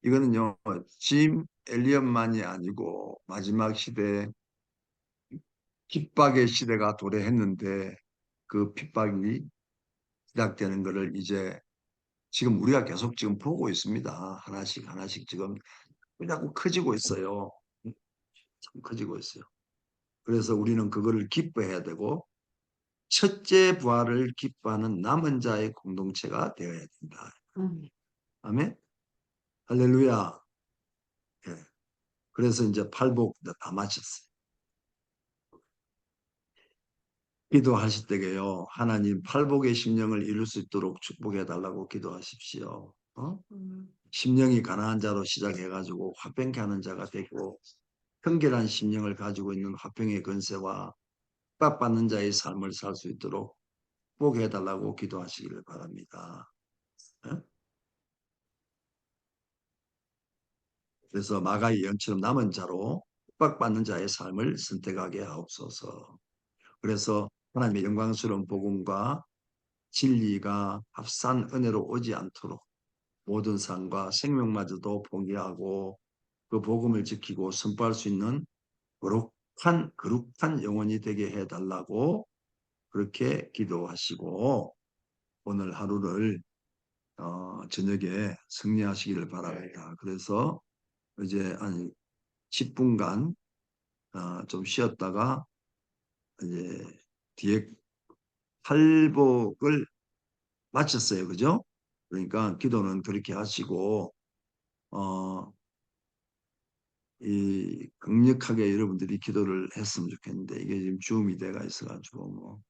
이거는요, 짐 엘리엇만이 아니고 마지막 시대 핍박의 시대가 도래했는데 그 핍박이 시작되는 것을 이제 지금 우리가 계속 지금 보고 있습니다. 하나씩 하나씩 지금 자꾸 커지고 있어요. 참 커지고 있어요. 그래서 우리는 그거를 기뻐해야 되고 첫째 부활을 기뻐하는 남은 자의 공동체가 되어야 된다. 아멘. 할렐루야. 예. 그래서 이제 팔복 다 마쳤어요. 기도하실 때게요. 하나님 팔복의 심령을 이룰 수 있도록 축복해 달라고 기도하십시오. 심령이 가난한 자로 시작해가지고 화평케 하는 자가 되고 청결한 심령을 가지고 있는 화평의 권세와 핍박받는 자의 삶을 살 수 있도록 축복해 달라고 기도하시기를 바랍니다. 예? 그래서 마가의 예언처럼 남은 자로 핍박받는 자의 삶을 선택하게 하옵소서. 그래서 하나님의 영광스러운 복음과 진리가 합산 은혜로 오지 않도록 모든 삶과 생명마저도 포기하고 그 복음을 지키고 선포할 수 있는 거룩한 영혼이 되게 해달라고 그렇게 기도하시고 오늘 하루를 저녁에 승리하시기를 바랍니다. 그래서 이제 한 10분간 좀 쉬었다가 이제 뒤에 팔복을 마쳤어요. 그죠? 그러니까 기도는 그렇게 하시고 어, 이 강력하게 여러분들이 기도를 했으면 좋겠는데 이게 지금 줌이 돼가 있어가지고 뭐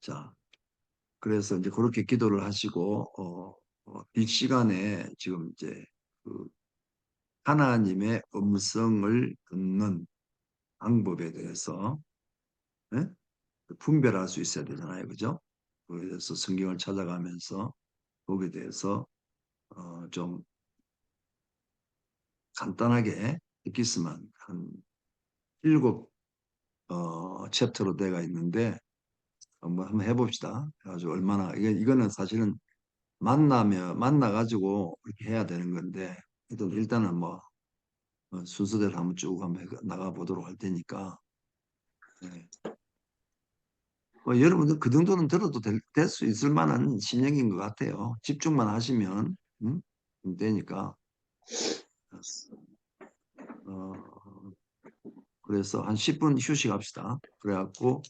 자, 그래서 이제 그렇게 기도를 하시고 이 시간에 지금 이제 그 하나님의 음성을 듣는 방법에 대해서 예? 분별할 수 있어야 되잖아요, 그죠? 그래서 성경을 찾아가면서 거기에 대해서 좀 간단하게 엑기스만 한 7 챕터로 되어 있는데 한번 해봅시다. 그래가지고 얼마나 이거는 사실은 만나가지고 이렇게 해야 되는 건데 일단은 뭐 순서대로 한번 쭉 한번 나가 보도록 할 테니까 네. 여러분들 그 정도는 들어도 될 수 있을 만한 신경인 것 같아요. 집중만 하시면 되니까 어, 그래서 한 10분 휴식합시다. 그래갖고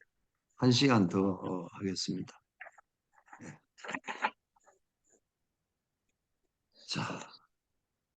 1시간 더 하겠습니다. 네. 자.